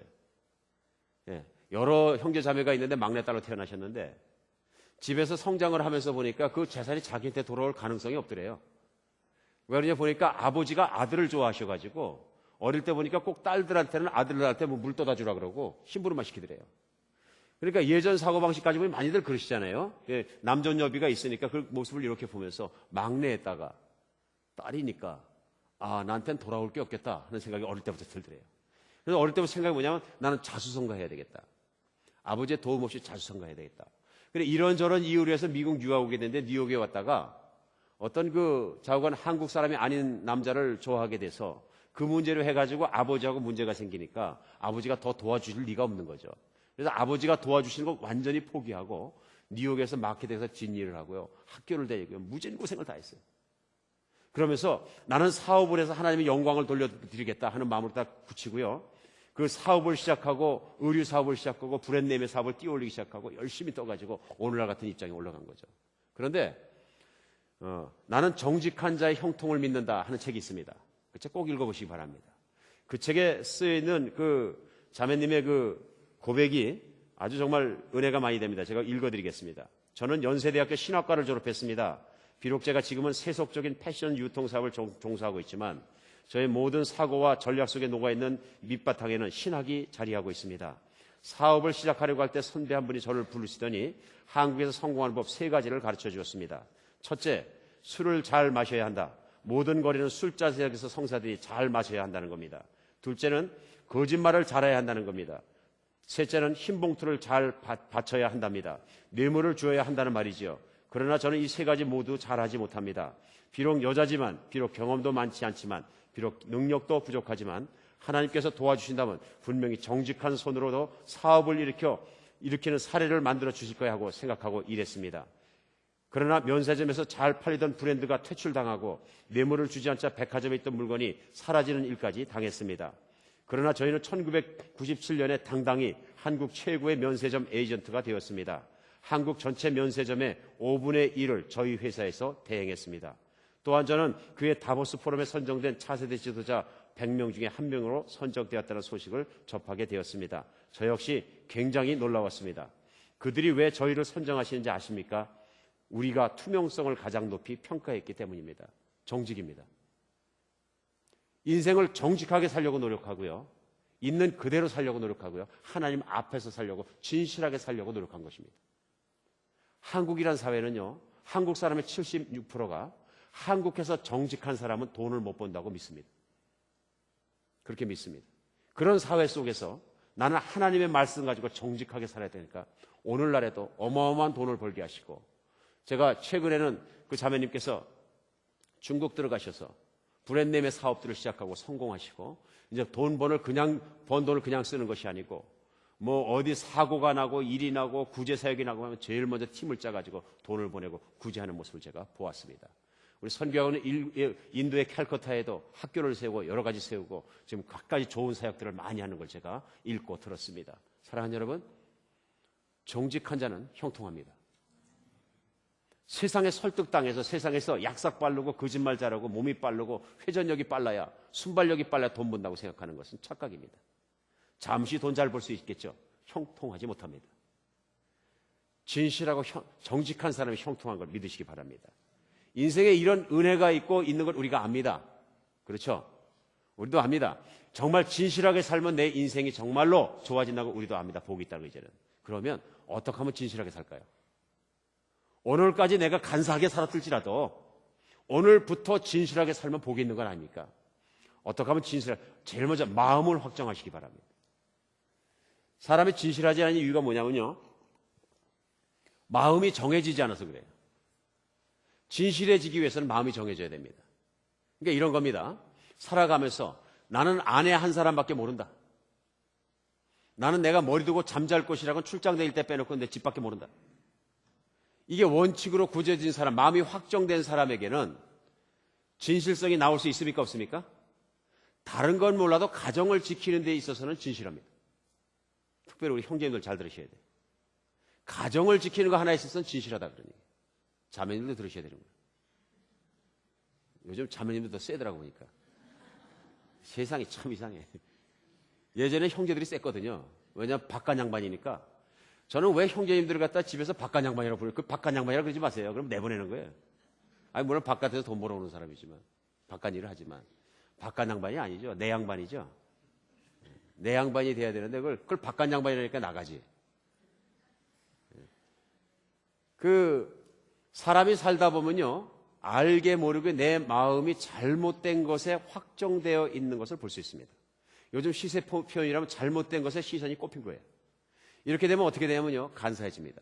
[SPEAKER 1] 예, 여러 형제 자매가 있는데 막내딸로 태어나셨는데 집에서 성장을 하면서 보니까 그 재산이 자기한테 돌아올 가능성이 없더래요. 왜 그러냐 보니까 아버지가 아들을 좋아하셔가지고 어릴 때 보니까 꼭 딸들한테는 아들들한테 뭐 물 떠다 주라 그러고 심부름만 시키더래요. 그러니까 예전 사고방식까지 보면 많이들 그러시잖아요. 예, 남존여비가 있으니까 그 모습을 이렇게 보면서 막내에다가 딸이니까 아, 나한테는 돌아올 게 없겠다 하는 생각이 어릴 때부터 들더래요. 그래서 어릴 때부터 생각이 뭐냐면 나는 자수성가해야 되겠다. 아버지의 도움 없이 자수성가해야 되겠다. 그래 이런저런 이유로 해서 미국 유학 오게 됐는데 뉴욕에 왔다가 어떤 그 좌우간 한국 사람이 아닌 남자를 좋아하게 돼서 그 문제로 해가지고 아버지하고 문제가 생기니까 아버지가 더 도와주실 리가 없는 거죠. 그래서 아버지가 도와주시는 거 완전히 포기하고 뉴욕에서 마켓에서 뒷일을 하고요. 학교를 다니고요. 무진고생을 다 했어요. 그러면서 나는 사업을 해서 하나님의 영광을 돌려드리겠다 하는 마음으로 딱 붙이고요. 그 사업을 시작하고 의류 사업을 시작하고 브랜드네임의 사업을 띄워올리기 시작하고 열심히 떠가지고 오늘날 같은 입장에 올라간 거죠. 그런데 나는 정직한 자의 형통을 믿는다 하는 책이 있습니다. 그 책 꼭 읽어보시기 바랍니다. 그 책에 쓰여있는 그 자매님의 그 고백이 아주 정말 은혜가 많이 됩니다. 제가 읽어드리겠습니다. 저는 연세대학교 신학과를 졸업했습니다. 비록 제가 지금은 세속적인 패션 유통 사업을 종사하고 있지만 저의 모든 사고와 전략 속에 녹아있는 밑바탕에는 신학이 자리하고 있습니다. 사업을 시작하려고 할 때 선배 한 분이 저를 부르시더니 한국에서 성공하는 법 3가지를 가르쳐 주었습니다. 첫째, 술을 잘 마셔야 한다. 모든 거리는 술자석에서 성사들이 잘 마셔야 한다는 겁니다. 둘째는 거짓말을 잘해야 한다는 겁니다. 셋째는 흰 봉투를 잘 받쳐야 한답니다. 뇌물을 주어야 한다는 말이지요. 그러나 저는 이 3가지 모두 잘하지 못합니다. 비록 여자지만, 비록 경험도 많지 않지만, 비록 능력도 부족하지만 하나님께서 도와주신다면 분명히 정직한 손으로도 사업을 일으키는 사례를 만들어 주실 거야 하고 생각하고 일했습니다. 그러나 면세점에서 잘 팔리던 브랜드가 퇴출당하고 뇌물을 주지 않자 백화점에 있던 물건이 사라지는 일까지 당했습니다. 그러나 저희는 1997년에 당당히 한국 최고의 면세점 에이전트가 되었습니다. 한국 전체 면세점의 5분의 1을 저희 회사에서 대행했습니다. 또한 저는 그의 다보스 포럼에 선정된 차세대 지도자 100명 중에 1명으로 선정되었다는 소식을 접하게 되었습니다. 저 역시 굉장히 놀라웠습니다. 그들이 왜 저희를 선정하시는지 아십니까? 우리가 투명성을 가장 높이 평가했기 때문입니다. 정직입니다. 인생을 정직하게 살려고 노력하고요. 있는 그대로 살려고 노력하고요. 하나님 앞에서 살려고 진실하게 살려고 노력한 것입니다. 한국이란 사회는요. 한국 사람의 76%가 한국에서 정직한 사람은 돈을 못 번다고 믿습니다. 그렇게 믿습니다. 그런 사회 속에서 나는 하나님의 말씀 가지고 정직하게 살아야 되니까 오늘날에도 어마어마한 돈을 벌게 하시고 제가 최근에는 그 자매님께서 중국 들어가셔서 브랜드네임의 사업들을 시작하고 성공하시고 이제 번 돈을 그냥 쓰는 것이 아니고 뭐 어디 사고가 나고 일이 나고 구제 사역이 나고 하면 제일 먼저 팀을 짜가지고 돈을 보내고 구제하는 모습을 제가 보았습니다. 우리 선교학원은 인도의 캘커타에도 학교를 세우고 여러 가지 세우고 지금 각가지 좋은 사역들을 많이 하는 걸 제가 읽고 들었습니다. 사랑하는 여러분, 정직한 자는 형통합니다. 세상에 설득당해서 세상에서 약삭 빠르고 거짓말 잘하고 몸이 빠르고 회전력이 빨라야 순발력이 빨라야 돈 번다고 생각하는 것은 착각입니다. 잠시 돈 잘 벌 수 있겠죠. 형통하지 못합니다. 진실하고 정직한 사람이 형통한 걸 믿으시기 바랍니다. 인생에 이런 은혜가 있고 있는 걸 우리가 압니다. 그렇죠? 우리도 압니다. 정말 진실하게 살면 내 인생이 정말로 좋아진다고 우리도 압니다. 복이 있다고 이제는. 그러면 어떻게 하면 진실하게 살까요? 오늘까지 내가 간사하게 살았을지라도 오늘부터 진실하게 살면 복이 있는 건 아닙니까? 어떻게 하면 제일 먼저 마음을 확정하시기 바랍니다. 사람이 진실하지 않은 이유가 뭐냐면요. 마음이 정해지지 않아서 그래요. 진실해지기 위해서는 마음이 정해져야 됩니다. 그러니까 이런 겁니다. 살아가면서 나는 아내 한 사람밖에 모른다. 나는 내가 머리 두고 잠잘 곳이라고는 출장 다닐 때 빼놓고 내 집 밖에 모른다. 이게 원칙으로 굳어진 사람, 마음이 확정된 사람에게는 진실성이 나올 수 있습니까? 없습니까? 다른 건 몰라도 가정을 지키는 데 있어서는 진실합니다. 특별히 우리 형제님들 잘 들으셔야 돼요. 가정을 지키는 거 하나 있어서는 진실하다 그러니 자매님도 들으셔야 되는 거예요. 요즘 자매님도 더 세더라고 보니까. 세상이 참 이상해. 예전에 형제들이 셌거든요. 왜냐하면 바깥 양반이니까. 저는 왜 형제님들을 갖다 집에서 바깥 양반이라고 부르요? 그 바깥 양반이라고 그러지 마세요. 그럼 내보내는 거예요. 아니, 물론 바깥에서 돈 벌어오는 사람이지만, 바깥 일을 하지만, 바깥 양반이 아니죠. 내 양반이죠. 내 양반이 돼야 되는데, 그걸 바깥 양반이라니까 나가지. 사람이 살다 보면요, 알게 모르게 내 마음이 잘못된 것에 확정되어 있는 것을 볼 수 있습니다. 요즘 시세 표현이라면 잘못된 것에 시선이 꼽힌 거예요. 이렇게 되면 어떻게 되냐면요, 간사해집니다.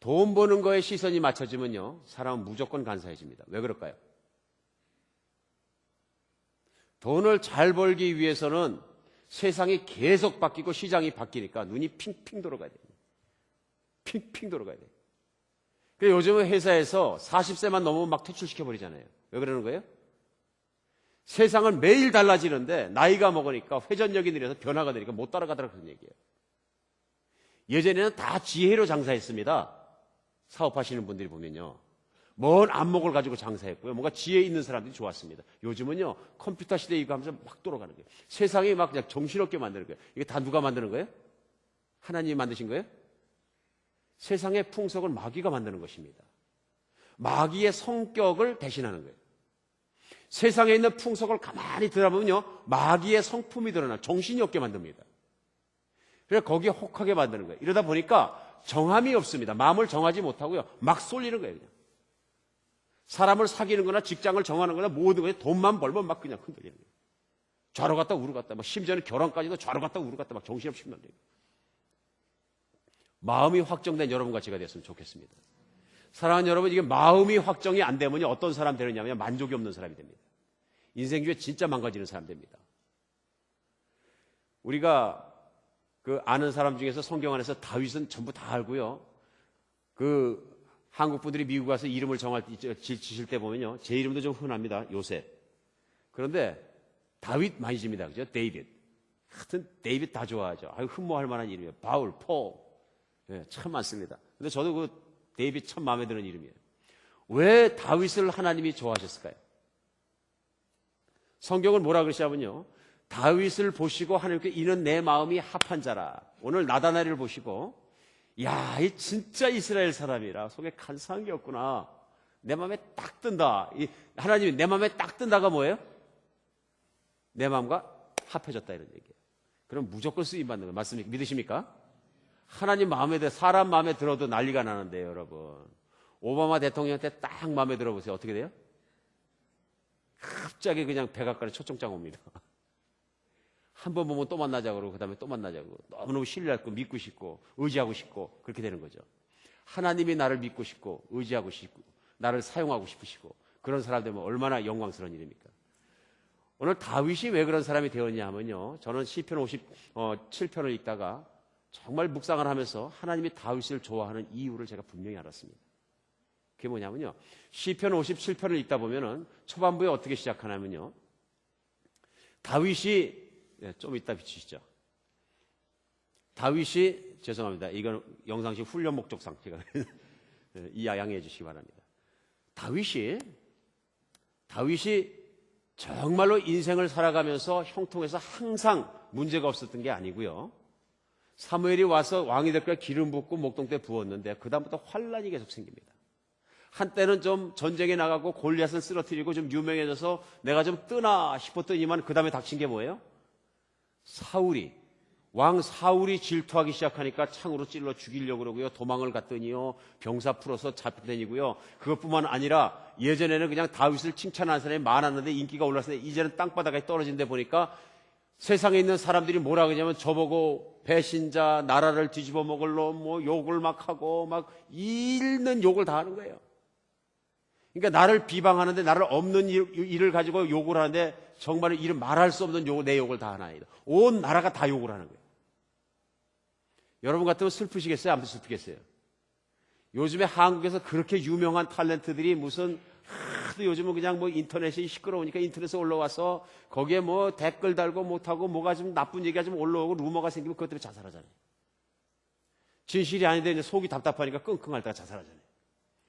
[SPEAKER 1] 돈 버는 거에 시선이 맞춰지면요, 사람은 무조건 간사해집니다. 왜 그럴까요? 돈을 잘 벌기 위해서는 세상이 계속 바뀌고 시장이 바뀌니까 눈이 핑핑 돌아가야 돼요. 핑핑 돌아가야 돼요. 그래서 요즘은 회사에서 40세만 넘으면 막 퇴출시켜버리잖아요. 왜 그러는 거예요? 세상은 매일 달라지는데 나이가 먹으니까 회전력이 느려서 변화가 되니까 못 따라가더라 그런 얘기예요. 예전에는 다 지혜로 장사했습니다. 사업하시는 분들이 보면요. 먼 안목을 가지고 장사했고요. 뭔가 지혜 있는 사람들이 좋았습니다. 요즘은요, 컴퓨터 시대이고 하면서 막 돌아가는 거예요. 세상이 막 그냥 정신없게 만드는 거예요. 이게 다 누가 만드는 거예요? 하나님이 만드신 거예요? 세상의 풍속을 마귀가 만드는 것입니다. 마귀의 성격을 대신하는 거예요. 세상에 있는 풍속을 가만히 들여다보면요, 마귀의 성품이 드러나 정신이 없게 만듭니다. 그래서 거기에 혹하게 만드는 거예요. 이러다 보니까 정함이 없습니다. 마음을 정하지 못하고요, 막 쏠리는 거예요. 그냥. 사람을 사귀는 거나 직장을 정하는 거나 모든 거에 돈만 벌면 막 그냥 흔들리는 거예요. 좌로 갔다 우로 갔다, 막 심지어는 결혼까지도 좌로 갔다 우로 갔다 막 정신없이 흔들리고. 마음이 확정된 여러분과 제가 됐으면 좋겠습니다. 사랑하는 여러분, 이게 마음이 확정이 안 되면 어떤 사람 되느냐면 만족이 없는 사람이 됩니다. 인생 중에 진짜 망가지는 사람 됩니다. 우리가 아는 사람 중에서 성경 안에서 다윗은 전부 다 알고요. 한국 분들이 미국 가서 이름을 지실 때 보면요, 제 이름도 좀 흔합니다. 요셉. 그런데 다윗 많이 집니다. 그죠? 데이빗. 하여튼 데이빗 다 좋아하죠. 아유, 흠모할 만한 이름이에요. 바울, 폴. 네, 참 많습니다. 근데 저도 데이빗 참 마음에 드는 이름이에요. 왜 다윗을 하나님이 좋아하셨을까요? 성경을 뭐라 그러시냐면요, 다윗을 보시고 하나님께 이는 내 마음이 합한 자라. 오늘 나다나엘을 보시고, 야, 이 진짜 이스라엘 사람이라 속에 간사한 게 없구나. 내 마음에 딱 든다. 하나님이 내 마음에 딱 든다가 뭐예요? 내 마음과 합해졌다 이런 얘기예요. 그럼 무조건 쓰임받는 거예요. 맞습니까? 믿으십니까? 하나님 마음에 들어, 사람 마음에 들어도 난리가 나는데요, 여러분. 오바마 대통령한테 딱 마음에 들어보세요. 어떻게 돼요? 갑자기 그냥 백악관에 초청장 옵니다. 한 번 보면 또 만나자고 그러고 그 다음에 또 만나자고. 너무너무 신뢰하고 믿고 싶고 의지하고 싶고 그렇게 되는 거죠. 하나님이 나를 믿고 싶고 의지하고 싶고 나를 사용하고 싶으시고 그런 사람 되면 얼마나 영광스러운 일입니까? 오늘 다윗이 왜 그런 사람이 되었냐 하면요, 저는 시편 57편을 읽다가 정말 묵상을 하면서 하나님이 다윗을 좋아하는 이유를 제가 분명히 알았습니다. 그게 뭐냐면요, 시편 57편을 읽다 보면은 초반부에 어떻게 시작하냐면요, 다윗이, 좀 이따 비추시죠. 다윗이, 죄송합니다. 이건 영상식 훈련 목적상 제가 양해해 주시기 바랍니다. 다윗이 정말로 인생을 살아가면서 형통해서 항상 문제가 없었던 게 아니고요. 사무엘이 와서 왕이 될까 기름 붓고 목동때 부었는데 그 다음부터 환란이 계속 생깁니다. 한때는 좀 전쟁에 나가고 골리앗을 쓰러뜨리고 좀 유명해져서 내가 좀 뜨나 싶었더니만 그 다음에 닥친 게 뭐예요? 왕 사울이 질투하기 시작하니까 창으로 찔러 죽이려고 그러고요. 도망을 갔더니요, 병사 풀어서 잡혀다니고요. 그것뿐만 아니라 예전에는 그냥 다윗을 칭찬하는 사람이 많았는데 인기가 올랐는데 이제는 땅바닥에 떨어진 데 보니까 세상에 있는 사람들이 뭐라 그러냐면 저보고 배신자, 나라를 뒤집어 먹을 놈, 뭐 욕을 막 하고 막 잃는 욕을 다 하는 거예요. 그러니까 나를 비방하는데 나를 없는 일을 가지고 욕을 하는데 정말 이름 말할 수 없는 내 욕을 다 하나이다. 온 나라가 다 욕을 하는 거예요. 여러분 같으면 슬프시겠어요? 안 슬프겠어요? 요즘에 한국에서 그렇게 유명한 탤런트들이 무슨 하도 요즘은 그냥 뭐 인터넷이 시끄러우니까 인터넷에 올라와서 거기에 뭐 댓글 달고 못하고 뭐가 좀 나쁜 얘기가 좀 올라오고 루머가 생기면 그것 때문에 자살하잖아요. 진실이 아닌데 이제 속이 답답하니까 끙끙 앓다가 자살하잖아요.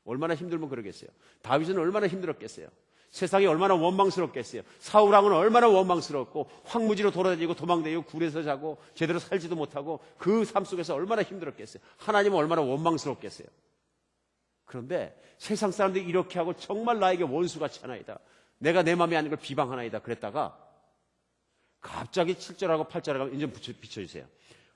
[SPEAKER 1] 얼마나 힘들면 그러겠어요. 다윗은 얼마나 힘들었겠어요. 세상이 얼마나 원망스럽겠어요. 사울왕은 얼마나 원망스럽고 황무지로 돌아다니고 도망다니고 굴에서 자고 제대로 살지도 못하고 그 삶 속에서 얼마나 힘들었겠어요. 하나님은 얼마나 원망스럽겠어요. 그런데 세상 사람들이 이렇게 하고 정말 나에게 원수같이 하나이다. 내가 내 마음에 아닌 걸 비방하나이다. 그랬다가 갑자기 7절하고 8절에 가면 이제 비춰주세요.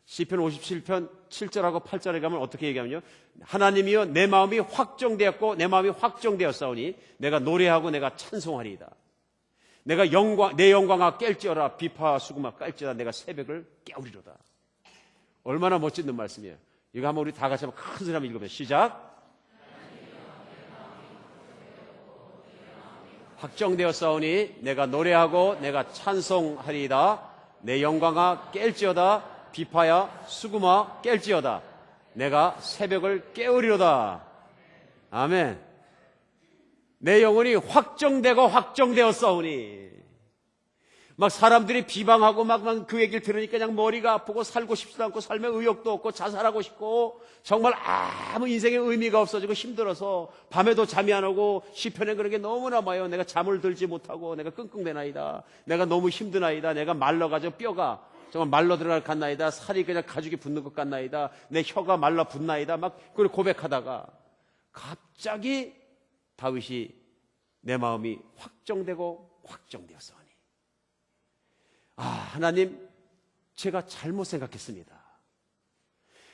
[SPEAKER 1] 시편 57편 7절하고 8절에 가면 어떻게 얘기하면요. 하나님이여 내 마음이 확정되었고 내 마음이 확정되었사오니 내가 노래하고 내가 찬송하리이다. 내가 내 영광아 깰지어라 비파와 수금아 깔지어라 내가 새벽을 깨우리로다. 얼마나 멋진 말씀이에요. 이거 한번 우리 다 같이 한번 큰 소리 한번 읽어보세요. 시작. 확정되었사오니 내가 노래하고 내가 찬송하리이다. 내 영광아 깰지어다 비파야 수금아 깰지어다 내가 새벽을 깨우리로다. 아멘. 내 영혼이 확정되고 확정되었사오니 막 사람들이 비방하고 막 그 얘기를 들으니까 그냥 머리가 아프고 살고 싶지도 않고 삶에 의욕도 없고 자살하고 싶고 정말 아무 인생에 의미가 없어지고 힘들어서 밤에도 잠이 안 오고 시편에 그런 게 너무 남아요. 내가 잠을 들지 못하고 내가 끙끙대나이다. 내가 너무 힘드나이다. 내가 말라가지고 뼈가 정말 말라 들어갈 같나이다. 살이 그냥 가죽이 붙는 것 같나이다. 내 혀가 말라 붙나이다. 막 그걸 고백하다가 갑자기 다윗이 내 마음이 확정되고 확정되었사오니 하나님 제가 잘못 생각했습니다.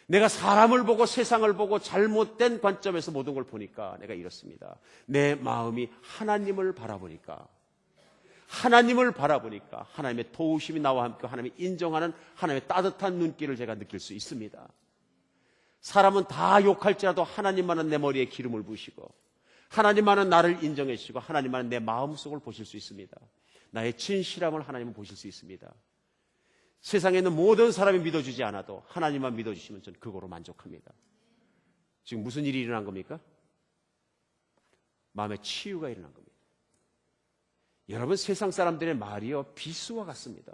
[SPEAKER 1] 내가 사람을 보고 세상을 보고 잘못된 관점에서 모든 걸 보니까 내가 이렇습니다. 내 마음이 하나님을 바라보니까 하나님의 도우심이 나와 함께 하나님이 인정하는 하나님의 따뜻한 눈길을 제가 느낄 수 있습니다. 사람은 다 욕할지라도 하나님만은 내 머리에 기름을 부으시고 하나님만은 나를 인정해 주시고 하나님만은 내 마음속을 보실 수 있습니다. 나의 진실함을 하나님은 보실 수 있습니다. 세상에 있는 모든 사람이 믿어주지 않아도 하나님만 믿어주시면 저는 그거로 만족합니다. 지금 무슨 일이 일어난 겁니까? 마음의 치유가 일어난 겁니다. 여러분 세상 사람들의 말이요 비수와 같습니다.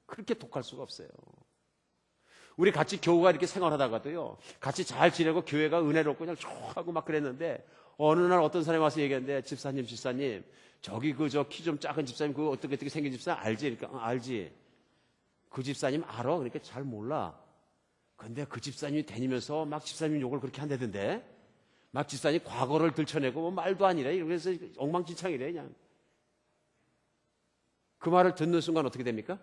[SPEAKER 1] 그렇게 독할 수가 없어요. 우리 같이 교우가 이렇게 생활하다가도요 같이 잘 지내고 교회가 은혜롭고 그냥 좋아하고 막 그랬는데 어느 날 어떤 사람이 와서 얘기했는데 집사님 저기 저 키 좀 작은 집사님 그거 어떻게 생긴 집사님 알지? 그러니까 알지. 그 집사님 알아? 그러니까 잘 몰라. 근데 그 집사님이 다니면서 막 집사님 욕을 그렇게 한다던데 막 집사님 과거를 들춰내고 뭐 말도 아니래. 그래서 엉망진창이래 그냥. 그 말을 듣는 순간 어떻게 됩니까?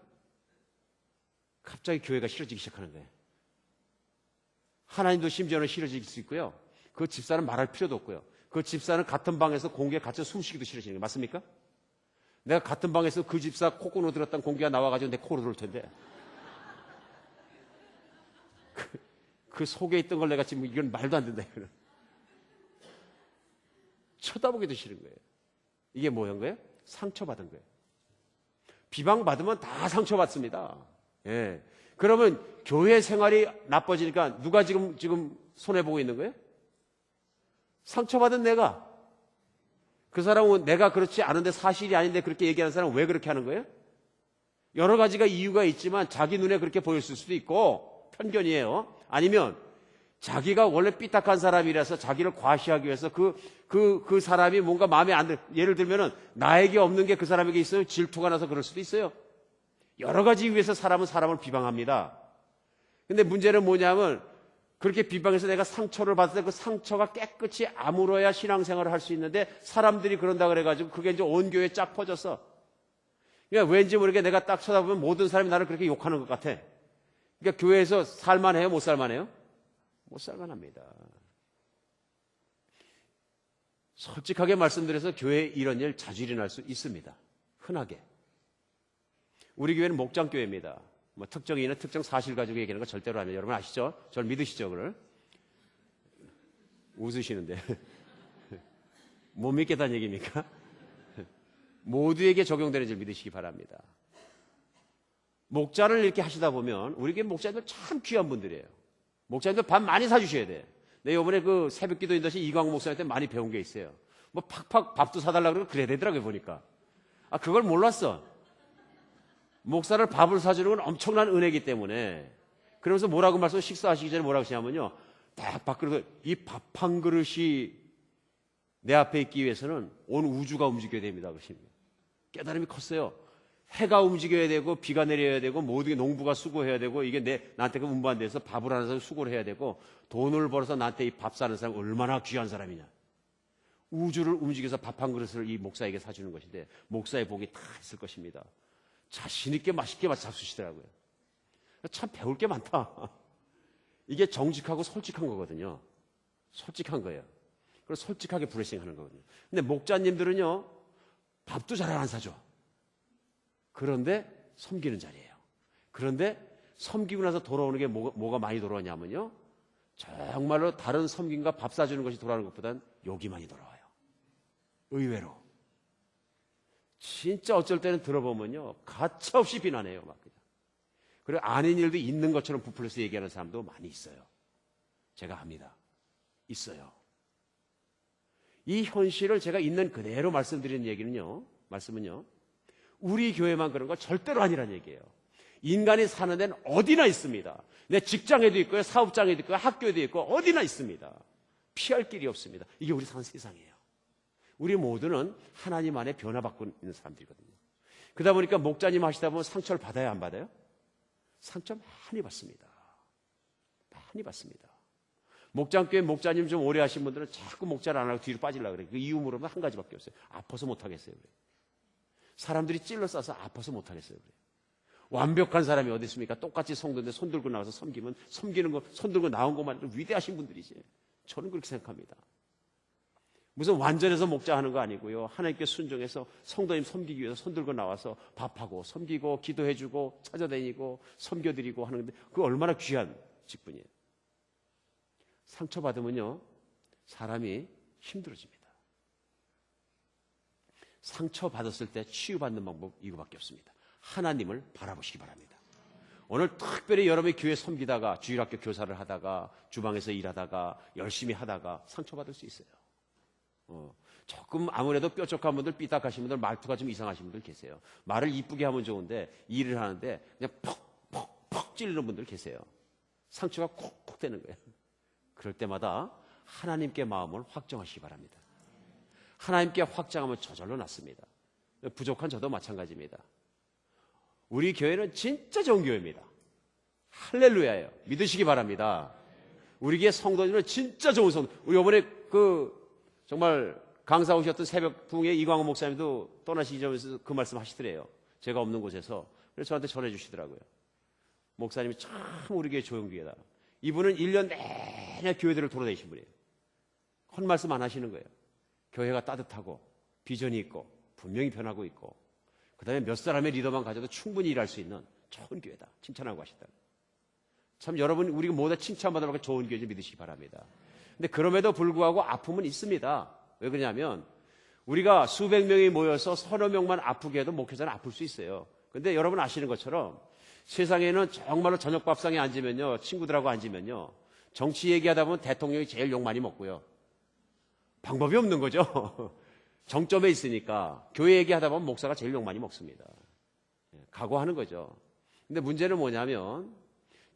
[SPEAKER 1] 갑자기 교회가 싫어지기 시작하는 거예요. 하나님도 심지어는 싫어질 수 있고요. 그 집사는 말할 필요도 없고요. 그 집사는 같은 방에서 공기에 갇혀 숨쉬기도 싫어지는 거예요. 맞습니까? 내가 같은 방에서 그 집사 콧구멍으로 들었던 공기가 나와가지고 내 코로 들어올 텐데 그 속에 있던 걸 내가 지금 이건 말도 안 된다. 이거는. 쳐다보기도 싫은 거예요. 이게 뭐인 거예요? 상처받은 거예요. 비방받으면 다 상처받습니다. 예. 그러면 교회 생활이 나빠지니까 누가 지금 손해보고 있는 거예요? 상처받은 내가. 그 사람은 내가 그렇지 않은데 사실이 아닌데 그렇게 얘기하는 사람은 왜 그렇게 하는 거예요? 여러 가지가 이유가 있지만 자기 눈에 그렇게 보였을 수도 있고 편견이에요. 아니면 자기가 원래 삐딱한 사람이라서 자기를 과시하기 위해서 그 사람이 뭔가 마음에 안 들, 예를 들면은 나에게 없는 게 그 사람에게 있으면 질투가 나서 그럴 수도 있어요. 여러 가지 이유에서 사람은 사람을 비방합니다. 근데 문제는 뭐냐면 그렇게 비방해서 내가 상처를 받을 때 그 상처가 깨끗이 아물어야 신앙생활을 할 수 있는데 사람들이 그런다 그래가지고 그게 이제 온 교회에 쫙 퍼졌어. 그러니까 왠지 모르게 내가 딱 쳐다보면 모든 사람이 나를 그렇게 욕하는 것 같아. 그러니까 교회에서 살만해요? 못 살만해요? 못 살만합니다. 솔직하게 말씀드려서 교회에 이런 일 자주 일어날 수 있습니다. 흔하게. 우리 교회는 목장교회입니다. 뭐 특정인은 특정 사실 가지고 얘기하는 거 절대로 안 해요. 여러분 아시죠? 저를 믿으시죠? 그걸? 웃으시는데. 못 믿겠다는 얘기입니까? 모두에게 적용되는 줄 믿으시기 바랍니다. 목자를 이렇게 하시다 보면 우리 교회 목자님들 참 귀한 분들이에요. 목자님들 밥 많이 사주셔야 돼. 내가 이번에 그 새벽 기도 인도시 이광 목사한테 많이 배운 게 있어요. 뭐 팍팍 밥도 사달라고 그러고 그래야 되더라고요, 보니까. 그걸 몰랐어. 목사를 밥을 사주는 건 엄청난 은혜이기 때문에. 그러면서 뭐라고 말씀, 식사하시기 전에 뭐라고 하시냐면요. 딱 밥그릇, 이 밥 한 그릇이 내 앞에 있기 위해서는 온 우주가 움직여야 됩니다. 그러십니다. 깨달음이 컸어요. 해가 움직여야 되고 비가 내려야 되고 모든 게 농부가 수고해야 되고 이게 나한테 그 운반 돼서 밥을 하는 사람 수고를 해야 되고 돈을 벌어서 나한테 이 밥 사는 사람 얼마나 귀한 사람이냐. 우주를 움직여서 밥 한 그릇을 이 목사에게 사주는 것인데 목사의 복이 다 있을 것입니다. 자신 있게 맛있게 잡수시더라고요. 참 배울 게 많다. 이게 정직하고 솔직한 거거든요. 솔직한 거예요. 그리고 솔직하게 브레싱 하는 거거든요. 근데 목자님들은요, 밥도 잘 안 사줘. 그런데 섬기는 자리예요. 그런데 섬기고 나서 돌아오는 게 뭐가 많이 돌아오냐면요, 정말로 다른 섬김과 밥 사주는 것이 돌아오는 것보단 욕이 많이 돌아와요. 의외로. 진짜 어쩔 때는 들어보면요, 가차없이 비난해요. 막 그냥. 그리고 아닌 일도 있는 것처럼 부풀려서 얘기하는 사람도 많이 있어요. 제가 압니다. 있어요. 이 현실을 제가 있는 그대로 말씀드리는 말씀은요, 우리 교회만 그런 거 절대로 아니란 얘기예요. 인간이 사는 데는 어디나 있습니다. 내 직장에도 있고요, 사업장에도 있고요, 학교에도 있고 어디나 있습니다. 피할 길이 없습니다. 이게 우리 사는 세상이에요. 우리 모두는 하나님 안에 변화받고 있는 사람들이거든요. 그러다 보니까 목자님 하시다 보면 상처를 받아야 안 받아요? 상처 많이 받습니다. 많이 받습니다. 목장교회 목자님 좀 오래 하신 분들은 자꾸 목자를 안 하고 뒤로 빠지려고 그래요. 그 이유 물어보면 한 가지밖에 없어요. 아파서 못하겠어요. 그래요. 사람들이 찔러 싸서 아파서 못하겠어요. 그래요. 완벽한 사람이 어디 있습니까? 똑같이 성도인데 손 들고 나와서 섬기면 섬기는 거, 손 들고 나온 것만 해도 위대하신 분들이지. 저는 그렇게 생각합니다. 무슨 완전해서 목자하는 거 아니고요. 하나님께 순종해서 성도님 섬기기 위해서 손 들고 나와서 밥하고 섬기고 기도해주고 찾아다니고 섬겨드리고 하는 건데 그거 얼마나 귀한 직분이에요. 상처받으면요, 사람이 힘들어집니다. 상처받았을 때 치유받는 방법 이거밖에 없습니다. 하나님을 바라보시기 바랍니다. 오늘 특별히 여러분이 교회 섬기다가 주일학교 교사를 하다가 주방에서 일하다가 열심히 하다가 상처받을 수 있어요. 조금 아무래도 뾰족한 분들, 삐딱하신 분들, 말투가 좀 이상하신 분들 계세요. 말을 이쁘게 하면 좋은데 일을 하는데 그냥 퍽 찌르는 분들 계세요. 상처가 콕콕 되는 거예요. 그럴 때마다 하나님께 마음을 확정하시기 바랍니다. 하나님께 확정하면 저절로 낫습니다. 부족한 저도 마찬가지입니다. 우리 교회는 진짜 좋은 교회입니다. 할렐루야예요. 믿으시기 바랍니다. 우리 교회 성도님은 진짜 좋은 성도. 우리 이번에 정말 강사 오셨던 새벽 부흥회 이광호 목사님도 떠나시기 전에 그 말씀 하시더래요. 제가 없는 곳에서. 그래서 저한테 전해 주시더라고요. 목사님이 참 우리 교회 좋은 교회다. 이분은 1년 내내 교회들을 돌아다니신 분이에요. 헛말씀 안 하시는 거예요. 교회가 따뜻하고 비전이 있고 분명히 변하고 있고 그 다음에 몇 사람의 리더만 가져도 충분히 일할 수 있는 좋은 교회다. 칭찬하고 하시다. 참 여러분 우리가 모두 칭찬받으라고 좋은 교회를 믿으시기 바랍니다. 근데 그럼에도 불구하고 아픔은 있습니다. 왜 그러냐면 우리가 수백 명이 모여서 서너 명만 아프게 해도 목회자는 아플 수 있어요. 근데 여러분 아시는 것처럼 세상에는 정말로 저녁밥상에 앉으면요, 친구들하고 앉으면요, 정치 얘기하다 보면 대통령이 제일 욕 많이 먹고요. 방법이 없는 거죠. 정점에 있으니까 교회 얘기하다 보면 목사가 제일 욕 많이 먹습니다. 각오하는 거죠. 근데 문제는 뭐냐면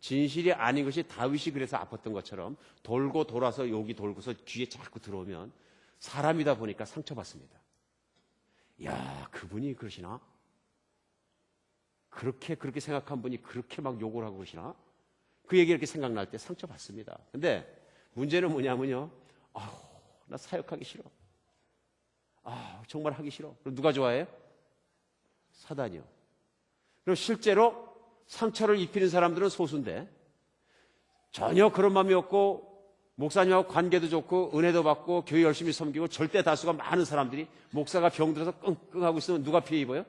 [SPEAKER 1] 진실이 아닌 것이 다윗이 그래서 아팠던 것처럼 돌고 돌아서 욕이 돌고서 귀에 자꾸 들어오면 사람이다 보니까 상처받습니다. 야, 그분이 그러시나? 그렇게 생각한 분이 그렇게 막 욕을 하고 그러시나? 그 얘기 이렇게 생각날 때 상처받습니다. 근데 문제는 뭐냐면요, 나 사역하기 싫어. 정말 하기 싫어. 그럼 누가 좋아해요? 사단이요. 그리고 실제로 상처를 입히는 사람들은 소수인데 전혀 그런 마음이 없고 목사님하고 관계도 좋고 은혜도 받고 교회 열심히 섬기고 절대 다수가 많은 사람들이 목사가 병들어서 끙끙하고 있으면 누가 피해 입어요?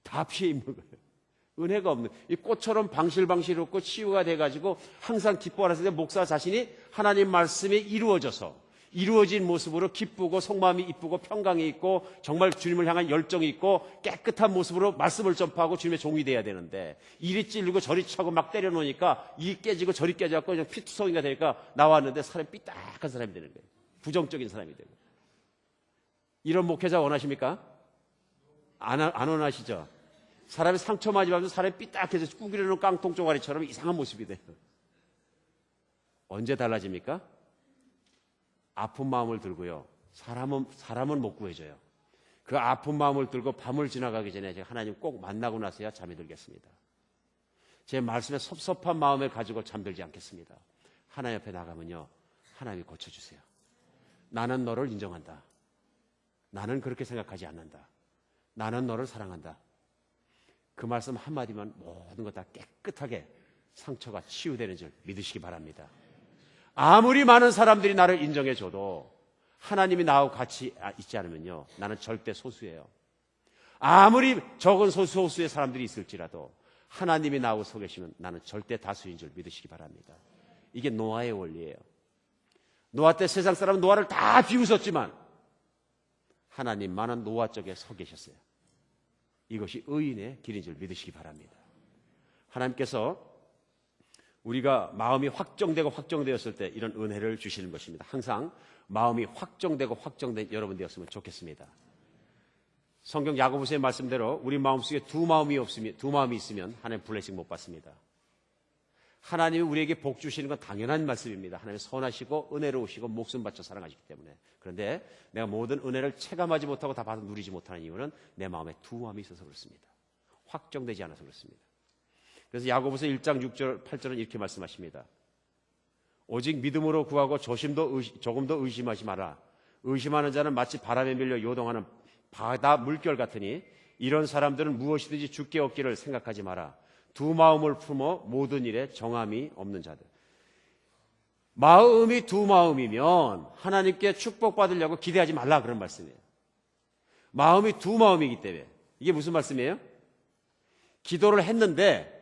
[SPEAKER 1] 다 피해 입는 거예요. 은혜가 없는 이 꽃처럼 방실방실 없고 치유가 돼가지고 항상 기뻐하는 데 목사 자신이 하나님 말씀이 이루어진 모습으로 기쁘고 속마음이 이쁘고 평강이 있고 정말 주님을 향한 열정이 있고 깨끗한 모습으로 말씀을 전파하고 주님의 종이 돼야 되는데 이리 찔리고 저리 차고 막 때려놓으니까 이 깨지고 저리 깨져갖고 그냥 피투성이가 되니까 나왔는데 사람이 삐딱한 사람이 되는 거예요. 부정적인 사람이 되고. 이런 목회자 원하십니까? 안 원하시죠? 사람이 상처 맞이 받으면 사람이 삐딱해서 꾸기려는 깡통 쪼가리처럼 이상한 모습이 돼요. 언제 달라집니까? 아픈 마음을 들고요. 사람은 못 구해줘요. 그 아픈 마음을 들고 밤을 지나가기 전에 제가 하나님 꼭 만나고 나서야 잠이 들겠습니다. 제 말씀에 섭섭한 마음을 가지고 잠들지 않겠습니다. 하나님 앞에 나가면요. 하나님이 고쳐주세요. 나는 너를 인정한다. 나는 그렇게 생각하지 않는다. 나는 너를 사랑한다. 그 말씀 한마디면 모든 것 다 깨끗하게 상처가 치유되는 줄 믿으시기 바랍니다. 아무리 많은 사람들이 나를 인정해줘도 하나님이 나하고 같이 있지 않으면요. 나는 절대 소수예요. 아무리 적은 소수의 사람들이 있을지라도 하나님이 나하고 서 계시면 나는 절대 다수인 줄 믿으시기 바랍니다. 이게 노아의 원리예요. 노아 때 세상 사람은 노아를 다 비웃었지만 하나님만은 노아 쪽에 서 계셨어요. 이것이 의인의 길인 줄 믿으시기 바랍니다. 하나님께서 우리가 마음이 확정되었을 때 이런 은혜를 주시는 것입니다. 항상 마음이 확정된 여러분 되었으면 좋겠습니다. 성경 야고보서의 말씀대로 우리 마음속에 두 마음이 있으면 하나님 블레싱 못 받습니다. 하나님이 우리에게 복 주시는 건 당연한 말씀입니다. 하나님이 선하시고 은혜로우시고 목숨 바쳐 사랑하시기 때문에. 그런데 내가 모든 은혜를 체감하지 못하고 다 받아 누리지 못하는 이유는 내 마음에 두 마음이 있어서 그렇습니다. 확정되지 않아서 그렇습니다. 그래서 야고보서 1장 6절 8절은 이렇게 말씀하십니다. 오직 믿음으로 구하고 조금도 의심하지 마라. 의심하는 자는 마치 바람에 밀려 요동하는 바다 물결 같으니 이런 사람들은 무엇이든지 주께 얻기를 생각하지 마라. 두 마음을 품어 모든 일에 정함이 없는 자들. 마음이 두 마음이면 하나님께 축복받으려고 기대하지 말라 그런 말씀이에요. 마음이 두 마음이기 때문에. 이게 무슨 말씀이에요? 기도를 했는데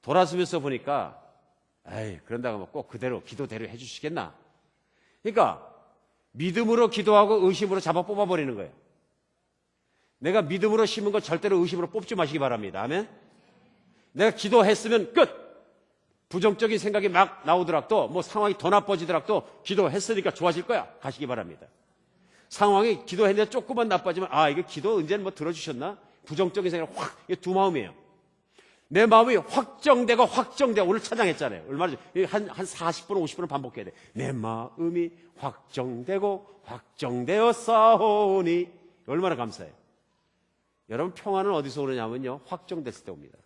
[SPEAKER 1] 돌아서면서 보니까 그런다고 꼭 그대로 기도대로 해주시겠나? 그러니까 믿음으로 기도하고 의심으로 잡아 뽑아버리는 거예요. 내가 믿음으로 심은 건 절대로 의심으로 뽑지 마시기 바랍니다. 아멘? 내가 기도했으면 끝! 부정적인 생각이 막 나오더라도 뭐 상황이 더 나빠지더라도 기도했으니까 좋아질 거야. 가시기 바랍니다. 상황이 기도했는데 조금만 나빠지면 이거 기도 언제는 뭐 들어주셨나? 부정적인 생각이 이게 두 마음이에요. 내 마음이 확정되고 오늘 찬양했잖아요. 얼마나 한 40분 50분은 반복해야 돼. 내 마음이 확정되어 싸우니 얼마나 감사해요. 여러분 평안은 어디서 오느냐면요. 확정됐을 때 옵니다.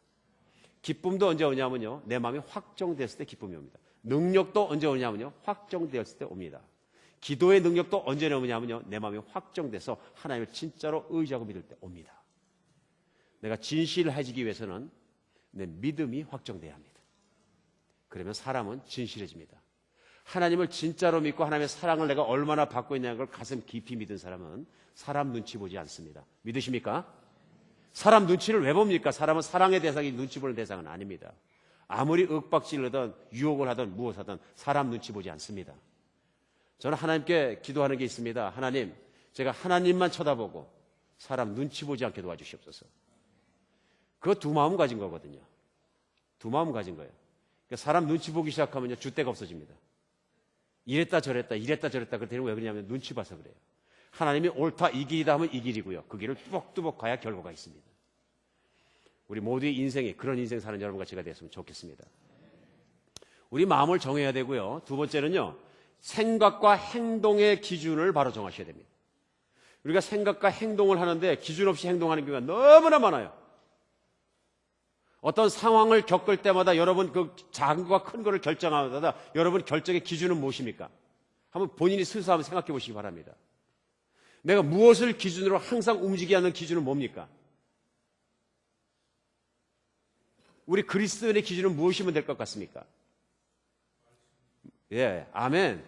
[SPEAKER 1] 기쁨도 언제 오냐면요. 내 마음이 확정됐을 때 기쁨이 옵니다. 능력도 언제 오냐면요. 확정되었을 때 옵니다. 기도의 능력도 언제 오냐면요. 내 마음이 확정돼서 하나님을 진짜로 의지하고 믿을 때 옵니다. 내가 진실해지기 위해서는 내 믿음이 확정돼야 합니다. 그러면 사람은 진실해집니다. 하나님을 진짜로 믿고 하나님의 사랑을 내가 얼마나 받고 있냐는 걸 가슴 깊이 믿은 사람은 사람 눈치 보지 않습니다. 믿으십니까? 사람 눈치를 왜 봅니까? 사람은 사랑의 대상이 눈치 보는 대상은 아닙니다. 아무리 윽박질르든 유혹을 하든 무엇하든 사람 눈치 보지 않습니다. 저는 하나님께 기도하는 게 있습니다. 하나님, 제가 하나님만 쳐다보고 사람 눈치 보지 않게 도와주시옵소서. 그거 두 마음 가진 거거든요. 두 마음 가진 거예요. 그러니까 사람 눈치 보기 시작하면요, 줏대가 없어집니다. 이랬다 저랬다 그럴 때는 왜 그러냐면 눈치 봐서 그래요. 하나님이 옳다 이 길이다 하면 이 길이고요. 그 길을 뚜벅뚜벅 가야 결과가 있습니다. 우리 모두의 인생이 그런 인생 사는 여러분과 제가 되었으면 좋겠습니다. 우리 마음을 정해야 되고요. 두 번째는요, 생각과 행동의 기준을 바로 정하셔야 됩니다. 우리가 생각과 행동을 하는데 기준 없이 행동하는 경우가 너무나 많아요. 어떤 상황을 겪을 때마다 여러분 그 작은 거와 큰 거를 결정하마다 여러분 결정의 기준은 무엇입니까? 한번 본인이 스스로 한번 생각해 보시기 바랍니다. 내가 무엇을 기준으로 항상 움직이게 하는 기준은 뭡니까? 우리 그리스도인의 기준은 무엇이면 될 것 같습니까? 예, 아멘.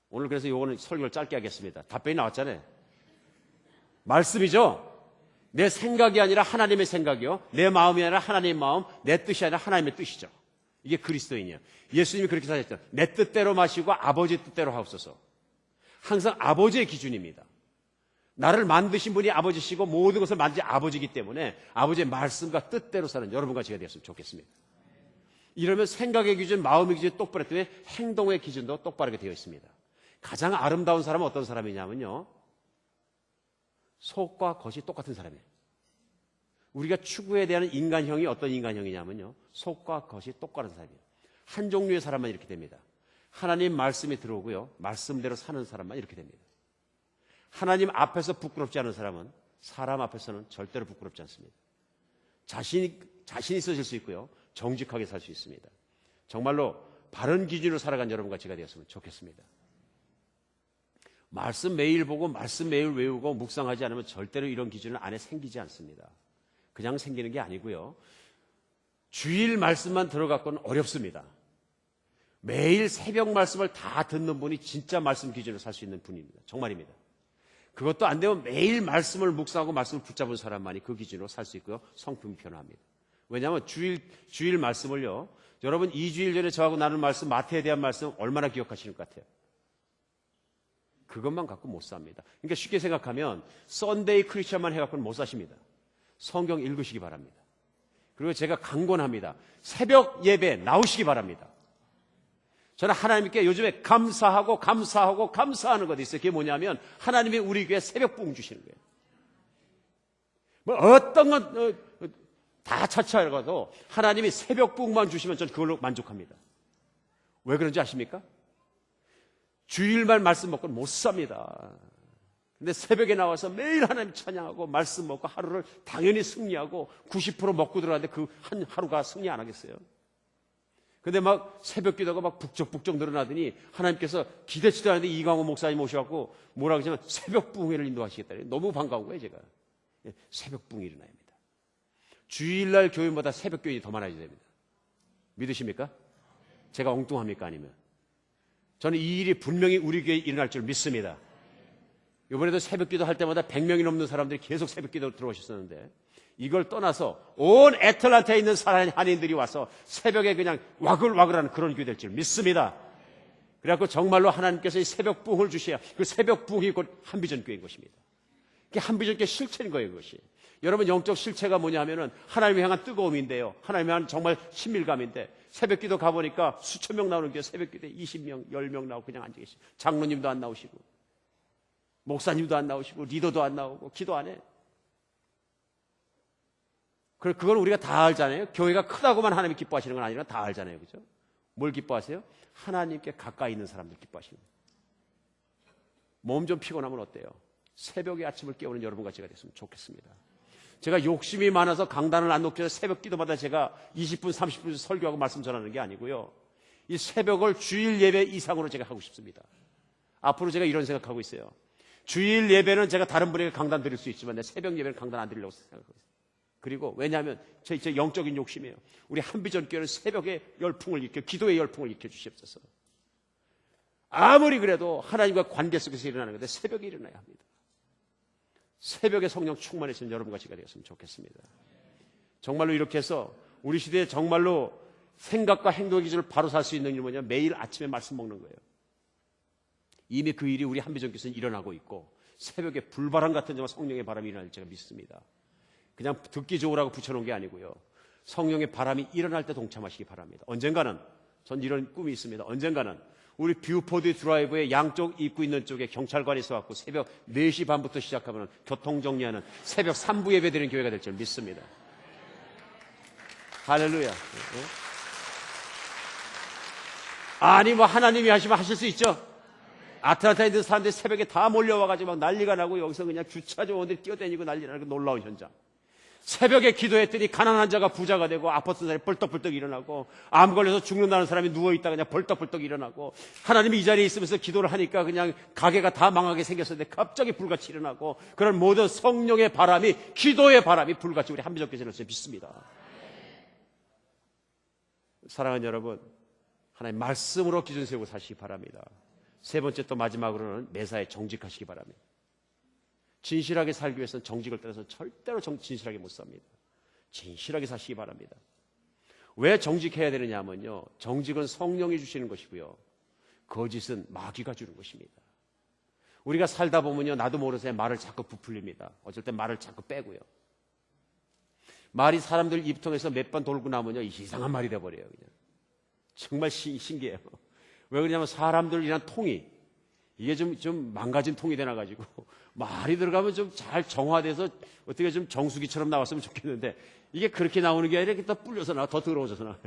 [SPEAKER 1] 오늘 그래서 요거는 설교를 짧게 하겠습니다. 답변이 나왔잖아요. 말씀이죠? 내 생각이 아니라 하나님의 생각이요. 내 마음이 아니라 하나님의 마음, 내 뜻이 아니라 하나님의 뜻이죠. 이게 그리스도인이에요. 예수님이 그렇게 사셨죠. 내 뜻대로 마시고 아버지 뜻대로 하옵소서. 항상 아버지의 기준입니다. 나를 만드신 분이 아버지시고 모든 것을 만드신 아버지이기 때문에 아버지의 말씀과 뜻대로 사는 여러분과 제가 되었으면 좋겠습니다. 이러면 생각의 기준, 마음의 기준이 똑바르기 때문에 행동의 기준도 똑바르게 되어 있습니다. 가장 아름다운 사람은 어떤 사람이냐면요, 속과 겉이 똑같은 사람이에요. 우리가 추구해야 되는 인간형이 어떤 인간형이냐면요, 속과 겉이 똑같은 사람이에요. 한 종류의 사람만 이렇게 됩니다. 하나님 말씀이 들어오고요. 말씀대로 사는 사람만 이렇게 됩니다. 하나님 앞에서 부끄럽지 않은 사람은 사람 앞에서는 절대로 부끄럽지 않습니다. 자신이 있어질 수 있고요. 정직하게 살 수 있습니다. 정말로 바른 기준으로 살아간 여러분과 제가 되었으면 좋겠습니다. 말씀 매일 보고 말씀 매일 외우고 묵상하지 않으면 절대로 이런 기준은 안에 생기지 않습니다. 그냥 생기는 게 아니고요. 주일 말씀만 들어갖고는 어렵습니다. 매일 새벽 말씀을 다 듣는 분이 진짜 말씀 기준으로 살 수 있는 분입니다. 정말입니다. 그것도 안 되면 매일 말씀을 묵상하고 말씀을 붙잡은 사람만이 그 기준으로 살 수 있고요. 성품이 변화합니다. 왜냐하면 주일 말씀을요. 여러분 2주일 전에 저하고 나눈 말씀, 마태에 대한 말씀 얼마나 기억하시는 것 같아요? 그것만 갖고 못 삽니다. 그러니까 쉽게 생각하면 썬데이 크리스천만 해갖고는 못 사십니다. 성경 읽으시기 바랍니다. 그리고 제가 강권합니다. 새벽 예배 나오시기 바랍니다. 저는 하나님께 요즘에 감사하고 감사하는 것이 있어요. 그게 뭐냐면 하나님이 우리 교회에 새벽 부흥 주시는 거예요. 뭐 어떤 건 다 차치하고도 하나님이 새벽 부흥만 주시면 저는 그걸로 만족합니다. 왜 그런지 아십니까? 주일만 말씀 먹고는 못 삽니다. 근데 새벽에 나와서 매일 하나님 찬양하고 말씀 먹고 하루를 당연히 승리하고 90% 먹고 들어가는데 그 한 하루가 승리 안 하겠어요? 근데 막 새벽 기도가 막 북적북적 늘어나더니 하나님께서 기대치도 않는데 이광호 목사님 오셔갖고 뭐라 그러냐면 새벽 부흥회를 인도하시겠다. 너무 반가운 거예요, 제가. 새벽 부흥이 일어나야 합니다. 주일날 교인보다 새벽 교인이 더 많아져야 됩니다. 믿으십니까? 제가 엉뚱합니까? 아니면? 저는 이 일이 분명히 우리 교회에 일어날 줄 믿습니다. 이번에도 새벽 기도 할 때마다 100명이 넘는 사람들이 계속 새벽 기도 들어오셨었는데 이걸 떠나서 온 애틀란타에 있는 한인들이 와서 새벽에 그냥 와글와글하는 그런 교회 될 줄 믿습니다. 그래갖고 정말로 하나님께서 이 새벽 부흥을 주셔야 그 새벽 부흥이 곧 한비전 교회인 것입니다. 그게 한비전 교회 실체인 거예요, 그것이. 여러분 영적 실체가 뭐냐 하면은 하나님을 향한 뜨거움인데요. 하나님을 향한 정말 친밀감인데 새벽 기도 가보니까 수천 명 나오는 교회 새벽 기도에 20명, 10명 나오고 그냥 앉아 계시고 장로님도 안 나오시고 목사님도 안 나오시고 리더도 안 나오고 기도 안 해. 그걸 우리가 다 알잖아요. 교회가 크다고만 하나님이 기뻐하시는 건 아니라 다 알잖아요. 그죠? 뭘 기뻐하세요? 하나님께 가까이 있는 사람들 기뻐하시는 거예요. 몸 좀 피곤하면 어때요? 새벽에 아침을 깨우는 여러분과 제가 됐으면 좋겠습니다. 제가 욕심이 많아서 강단을 안 높여서 새벽 기도마다 제가 20분, 30분 설교하고 말씀 전하는 게 아니고요. 이 새벽을 주일 예배 이상으로 제가 하고 싶습니다. 앞으로 제가 이런 생각하고 있어요. 주일 예배는 제가 다른 분에게 강단 드릴 수 있지만 내 새벽 예배는 강단 안 드리려고 생각하고 있어요. 그리고 왜냐하면 제 영적인 욕심이에요. 우리 한비전 교회는 새벽에 열풍을 일으켜 기도의 열풍을 일으켜 주시옵소서. 아무리 그래도 하나님과 관계 속에서 일어나는 건데 새벽에 일어나야 합니다. 새벽에 성령 충만해지는 여러분과 제가 되었으면 좋겠습니다. 정말로 이렇게 해서 우리 시대에 정말로 생각과 행동의 기준을 바로 살 수 있는 일은 뭐냐면 매일 아침에 말씀 먹는 거예요. 이미 그 일이 우리 한비전 교회에서는 일어나고 있고 새벽에 불바람 같은 정말 성령의 바람이 일어날 제가 믿습니다. 그냥 듣기 좋으라고 붙여놓은 게 아니고요. 성령의 바람이 일어날 때 동참하시기 바랍니다. 언젠가는 전 이런 꿈이 있습니다. 언젠가는 우리 뷰포드 드라이브의 양쪽 입구 있는 쪽에 경찰관이 있어갖고 새벽 4시 반부터 시작하면 교통정리하는 새벽 3부 예배 드리는 교회가 될 줄 믿습니다. 할렐루야. 아니 뭐 하나님이 하시면 하실 수 있죠. 아틀란타에 있는 사람들이 새벽에 다 몰려와가지고 막 난리가 나고 여기서 그냥 주차 정원들이 뛰어다니고 난리 나는 놀라운 현장. 새벽에 기도했더니 가난한 자가 부자가 되고 아팠던 사람이 벌떡벌떡 일어나고 암 걸려서 죽는다는 사람이 누워있다가 그냥 벌떡벌떡 일어나고 하나님이 이 자리에 있으면서 기도를 하니까 그냥 가게가 다 망하게 생겼었는데 갑자기 불같이 일어나고 그런 모든 성령의 바람이 기도의 바람이 불같이 우리 한비전 교회를 믿습니다. 사랑하는 여러분, 하나님 말씀으로 기준 세우고 사시기 바랍니다. 세 번째 또 마지막으로는 매사에 정직하시기 바랍니다. 진실하게 살기 위해서는 정직을 따라서 절대로 진실하게 못 삽니다. 진실하게 사시기 바랍니다. 왜 정직해야 되느냐 하면요. 정직은 성령이 주시는 것이고요. 거짓은 마귀가 주는 것입니다. 우리가 살다 보면요. 나도 모르게 말을 자꾸 부풀립니다. 어쩔 땐 말을 자꾸 빼고요. 말이 사람들 입통해서 몇 번 돌고 나면요. 이상한 말이 돼버려요. 그냥. 정말 신기해요. 왜 그러냐면 사람들이란 통이 이게 좀 망가진 통이 되나가지고 말이 들어가면 좀 잘 정화돼서 어떻게 좀 정수기처럼 나왔으면 좋겠는데 이게 그렇게 나오는 게 아니라 이렇게 더 불려서 나와, 더 더러워져서 나와요.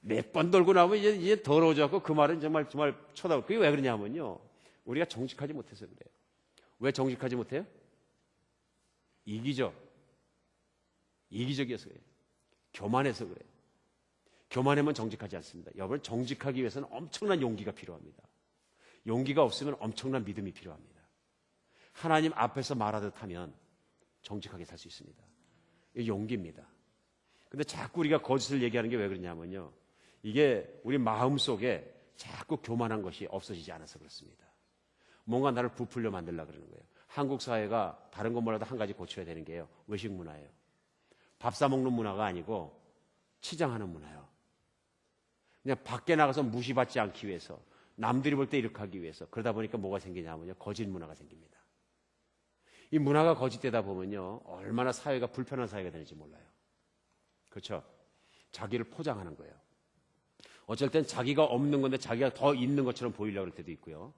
[SPEAKER 1] 몇 번 돌고 나면 이제 더러워져갖고 그 말은 정말 쳐다보고. 그게 왜 그러냐면요. 우리가 정직하지 못해서 그래요. 왜 정직하지 못해요? 이기적이어서 그래요. 교만해서 그래요. 교만하면 정직하지 않습니다. 여러분, 정직하기 위해서는 엄청난 용기가 필요합니다. 용기가 없으면 엄청난 믿음이 필요합니다. 하나님 앞에서 말하듯 하면 정직하게 살 수 있습니다. 이게 용기입니다. 근데 자꾸 우리가 거짓을 얘기하는 게 왜 그러냐면요. 이게 우리 마음속에 자꾸 교만한 것이 없어지지 않아서 그렇습니다. 뭔가 나를 부풀려 만들려고 그러는 거예요. 한국 사회가 다른 건 몰라도 한 가지 고쳐야 되는 게요. 외식 문화예요. 밥 사 먹는 문화가 아니고 치장하는 문화예요. 그냥 밖에 나가서 무시받지 않기 위해서, 남들이 볼 때 이렇게 하기 위해서, 그러다 보니까 뭐가 생기냐면요. 거짓 문화가 생깁니다. 이 문화가 거짓되다 보면요. 얼마나 사회가 불편한 사회가 되는지 몰라요. 그렇죠? 자기를 포장하는 거예요. 어쩔 땐 자기가 없는 건데 자기가 더 있는 것처럼 보이려고 할 때도 있고요.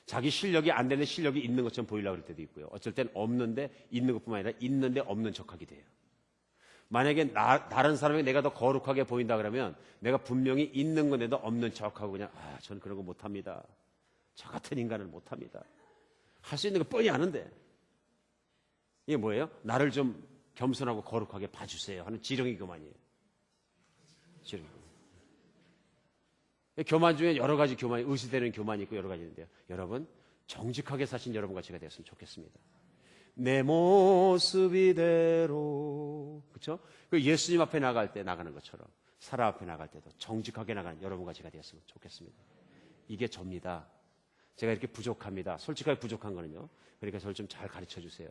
[SPEAKER 1] 자기 실력이 안 되는데 실력이 있는 것처럼 보이려고 할 때도 있고요. 어쩔 땐 없는데 있는 것뿐만 아니라 있는데 없는 척하게 돼요. 만약에 다른 사람에게 내가 더 거룩하게 보인다 그러면 내가 분명히 있는 건데도 없는 척하고 그냥 저는 그런 거 못합니다. 저 같은 인간은 못합니다. 할 수 있는 거 뻔히 아는데. 이게 뭐예요? 나를 좀 겸손하고 거룩하게 봐주세요 하는 지렁이 교만이에요. 지렁이 교만. 교만 중에 여러 가지 교만이, 의시되는 교만이 있고 여러 가지 있는데요. 여러분, 정직하게 사신 여러분과 제가 되었으면 좋겠습니다. 내 모습 이대로. 그렇죠? 그 예수님 앞에 나갈 때 나가는 것처럼 사람 앞에 나갈 때도 정직하게 나가는 여러분과 제가 되었으면 좋겠습니다. 이게 접니다. 제가 이렇게 부족합니다. 솔직하게 부족한 거는요. 그러니까 저를 좀 잘 가르쳐 주세요.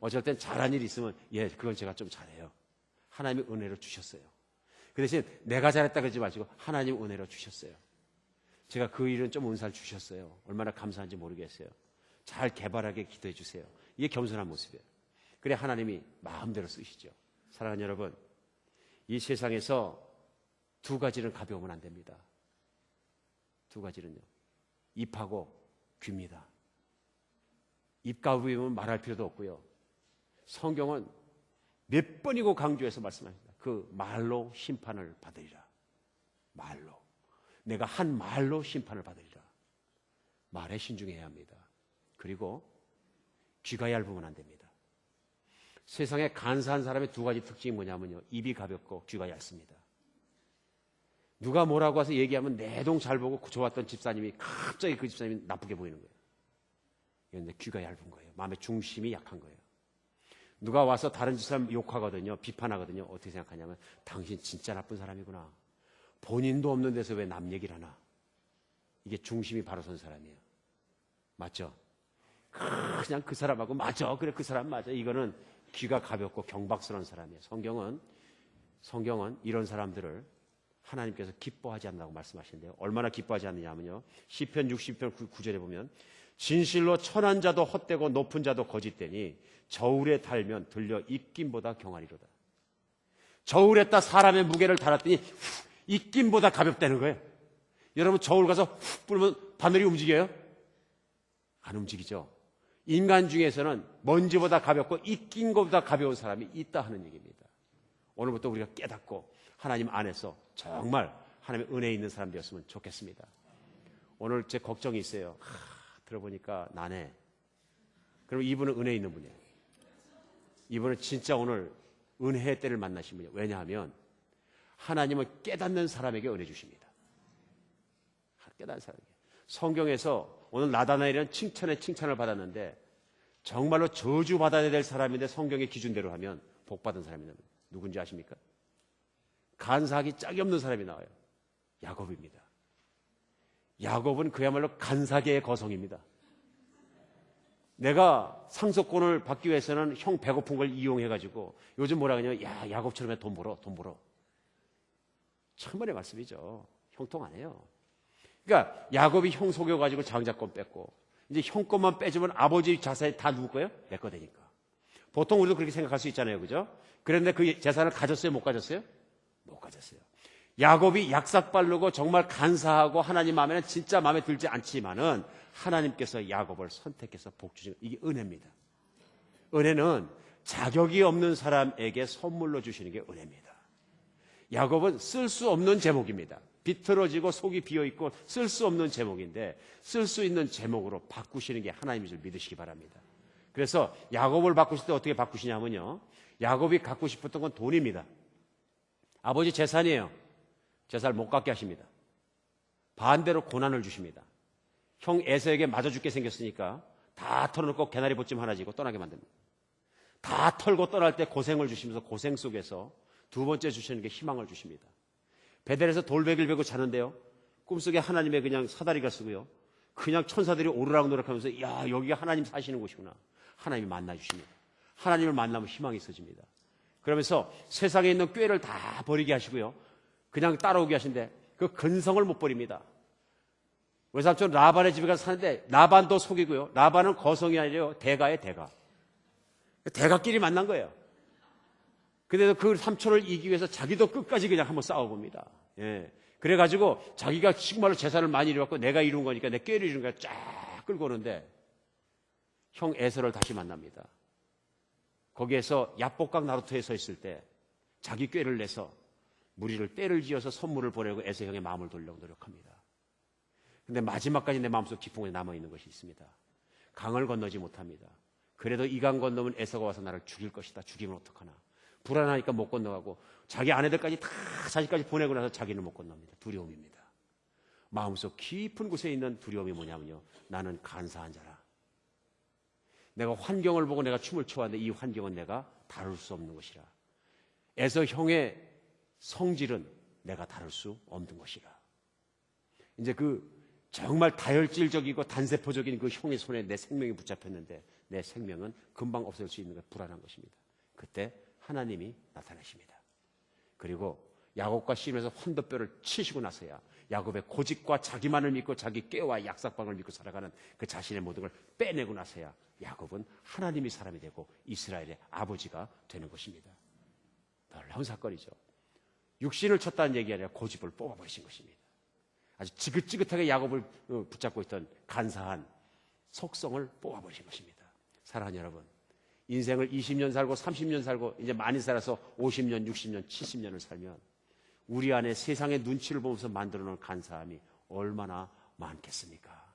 [SPEAKER 1] 어쩔 땐 잘한 일이 있으면 그건 제가 좀 잘해요. 하나님이 은혜로 주셨어요. 그 대신 내가 잘했다 그러지 마시고 하나님 은혜로 주셨어요. 제가 그 일은 좀 은사를 주셨어요. 얼마나 감사한지 모르겠어요. 잘 개발하게 기도해 주세요. 이게 겸손한 모습이에요. 그래 하나님이 마음대로 쓰시죠. 사랑하는 여러분, 이 세상에서 두 가지는 가벼우면 안 됩니다. 두 가지는요. 입하고 귀입니다. 입 가벼우면 말할 필요도 없고요. 성경은 몇 번이고 강조해서 말씀하십니다. 그 말로 심판을 받으리라. 말로. 내가 한 말로 심판을 받으리라. 말에 신중해야 합니다. 그리고 귀가 얇으면 안 됩니다. 세상에 간사한 사람의 두 가지 특징이 뭐냐면요. 입이 가볍고 귀가 얇습니다. 누가 뭐라고 해서 얘기하면 내동 잘 보고 좋았던 집사님이 갑자기 그 집사님이 나쁘게 보이는 거예요. 그런데 귀가 얇은 거예요. 마음의 중심이 약한 거예요. 누가 와서 다른 집사람 욕하거든요. 비판하거든요. 어떻게 생각하냐면 당신 진짜 나쁜 사람이구나. 본인도 없는 데서 왜 남 얘기를 하나. 이게 중심이 바로 선 사람이에요. 맞죠? 그냥 그 사람하고 맞아. 그래 그 사람 맞아. 이거는 귀가 가볍고 경박스러운 사람이에요. 성경은 이런 사람들을 하나님께서 기뻐하지 않는다고 말씀하시는데요. 얼마나 기뻐하지 않느냐면요. 시편 60편 9절에 보면 진실로 천한 자도 헛되고 높은 자도 거짓되니 저울에 달면 들려 입김보다 경하리로다. 저울에다 사람의 무게를 달았더니 입김보다 가볍다는 거예요. 여러분 저울 가서 훅 불면 바늘이 움직여요? 안 움직이죠. 인간 중에서는 먼지보다 가볍고 입긴 것보다 가벼운 사람이 있다 하는 얘기입니다. 오늘부터 우리가 깨닫고 하나님 안에서 정말 하나님의 은혜 있는 사람 되었으면 좋겠습니다. 오늘 제 걱정이 있어요. 들어보니까 나네. 그럼 이분은 은혜 있는 분이에요. 이분은 진짜 오늘 은혜의 때를 만나신 분이에요. 왜냐하면 하나님은 깨닫는 사람에게 은혜 주십니다. 깨닫는 사람에게. 성경에서 오늘 나다나엘은 칭찬을 받았는데 정말로 저주받아야 될 사람인데 성경의 기준대로 하면 복받은 사람이 나옵니다. 누군지 아십니까? 간사하기 짝이 없는 사람이 나와요. 야곱입니다. 야곱은 그야말로 간사계의 거성입니다. 내가 상속권을 받기 위해서는 형 배고픈 걸 이용해가지고 요즘 뭐라 그러냐면 야 야곱처럼 돈 벌어. 천번의 말씀이죠. 형통 안 해요. 그러니까 야곱이 형 속여가지고 장자권 뺐고 이제 형 것만 빼주면 아버지 자산이 다 누구 거예요? 내 거 되니까. 보통 우리도 그렇게 생각할 수 있잖아요. 그죠? 그런데 그 재산을 가졌어요? 못 가졌어요? 못 가졌어요. 야곱이 약삭 바르고 정말 간사하고 하나님 마음에는 진짜 마음에 들지 않지만은 하나님께서 야곱을 선택해서 복 주신 이게 은혜입니다. 은혜는 자격이 없는 사람에게 선물로 주시는 게 은혜입니다. 야곱은 쓸 수 없는 제목입니다. 비틀어지고 속이 비어있고 쓸 수 없는 제목인데 쓸 수 있는 제목으로 바꾸시는 게 하나님인 줄 믿으시기 바랍니다. 그래서 야곱을 바꾸실 때 어떻게 바꾸시냐면요. 야곱이 갖고 싶었던 건 돈입니다. 아버지 재산이에요. 재산을 못 갖게 하십니다. 반대로 고난을 주십니다. 형 에서에게 맞아 죽게 생겼으니까 다 털어놓고 개나리 보찜 하나 지고 떠나게 만듭니다. 다 털고 떠날 때 고생을 주시면서 고생 속에서 두 번째 주시는 게 희망을 주십니다. 베델에서 돌베개를 베고 자는데요. 꿈속에 하나님의 그냥 사다리가 쓰고요. 그냥 천사들이 오르락노락하면서 야 여기가 하나님 사시는 곳이구나. 하나님이 만나주십니다. 하나님을 만나면 희망이 있어집니다. 그러면서 세상에 있는 꾀를 다 버리게 하시고요. 그냥 따라오게 하신데 그 근성을 못 버립니다. 외삼촌 라반의 집에 가서 사는데 라반도 속이고요. 라반은 거성이 아니라 대가의 대가. 대가끼리 만난 거예요. 근데도 그 삼촌을 이기기 위해서 자기도 끝까지 그냥 한번 싸워봅니다. 예. 그래가지고 자기가 정말로 재산을 많이 이뤄갖고 내가 이룬 거니까 내 꾀를 이룬 거야 쫙 끌고 오는데 형 에서를 다시 만납니다. 거기에서 야복강 나루터에 서 있을 때 자기 꾀를 내서 무리를 떼를 지어서 선물을 보내고 에서 형의 마음을 돌리려고 노력합니다. 근데 마지막까지 내 마음속 깊은 곳에 남아있는 것이 있습니다. 강을 건너지 못합니다. 그래도 이 강 건너면 에서가 와서 나를 죽일 것이다. 죽이면 어떡하나. 불안하니까 못 건너가고 자기 아내들까지 다 자식까지 보내고 나서 자기는 못 건넙니다. 두려움입니다. 마음속 깊은 곳에 있는 두려움이 뭐냐면요. 나는 간사한 자라. 내가 환경을 보고 내가 춤을 춰왔는데 이 환경은 내가 다룰 수 없는 것이라. 에서 형의 성질은 내가 다룰 수 없는 것이라. 이제 그 정말 다혈질적이고 단세포적인 그 형의 손에 내 생명이 붙잡혔는데 내 생명은 금방 없앨 수 있는 게 불안한 것입니다. 그때 하나님이 나타나십니다. 그리고 야곱과 씨름에서 환도뼈를 치시고 나서야 야곱의 고집과 자기만을 믿고 자기 꾀와 약삭방을 믿고 살아가는 그 자신의 모든 걸 빼내고 나서야 야곱은 하나님이 사람이 되고 이스라엘의 아버지가 되는 것입니다. 놀라운 사건이죠. 육신을 쳤다는 얘기 아니라 고집을 뽑아버리신 것입니다. 아주 지긋지긋하게 야곱을 붙잡고 있던 간사한 속성을 뽑아버리신 것입니다. 사랑하는 여러분, 인생을 20년 살고 30년 살고 이제 많이 살아서 50년, 60년, 70년을 살면 우리 안에 세상의 눈치를 보면서 만들어놓은 간사함이 얼마나 많겠습니까?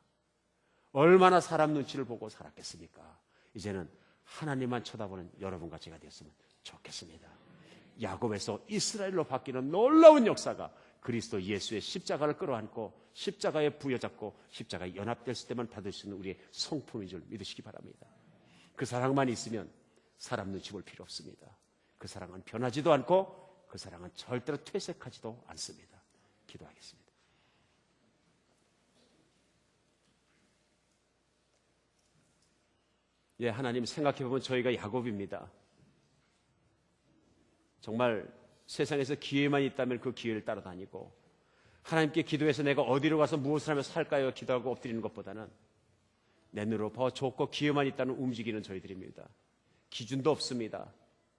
[SPEAKER 1] 얼마나 사람 눈치를 보고 살았겠습니까? 이제는 하나님만 쳐다보는 여러분과 제가 되었으면 좋겠습니다. 야곱에서 이스라엘로 바뀌는 놀라운 역사가 그리스도 예수의 십자가를 끌어안고 십자가에 부여잡고 십자가에 연합될 때만 받을 수 있는 우리의 성품인 줄 믿으시기 바랍니다. 그 사랑만 있으면 사람 눈치 볼 필요 없습니다. 그 사랑은 변하지도 않고 그 사랑은 절대로 퇴색하지도 않습니다. 기도하겠습니다. 예, 하나님 생각해보면 저희가 야곱입니다. 정말 세상에서 기회만 있다면 그 기회를 따라다니고 하나님께 기도해서 내가 어디로 가서 무엇을 하며 살까요? 기도하고 엎드리는 것보다는 내 눈으로 더 좋고 기회만 있다는 움직이는 저희들입니다. 기준도 없습니다.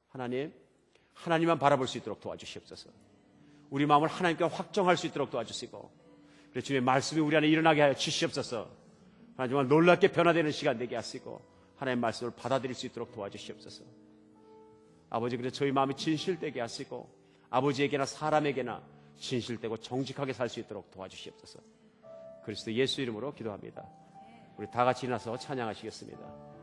[SPEAKER 1] 하나님, 하나님만 바라볼 수 있도록 도와주시옵소서. 우리 마음을 하나님께 확정할 수 있도록 도와주시고 그래서 주님의 말씀이 우리 안에 일어나게 하여 주시옵소서. 하나님 정말 놀랍게 변화되는 시간 되게 하시고 하나님의 말씀을 받아들일 수 있도록 도와주시옵소서. 아버지, 그래서 저희 마음이 진실되게 하시고 아버지에게나 사람에게나 진실되고 정직하게 살 수 있도록 도와주시옵소서. 그리스도 예수 이름으로 기도합니다. 우리 다 같이 일어나서 찬양하시겠습니다.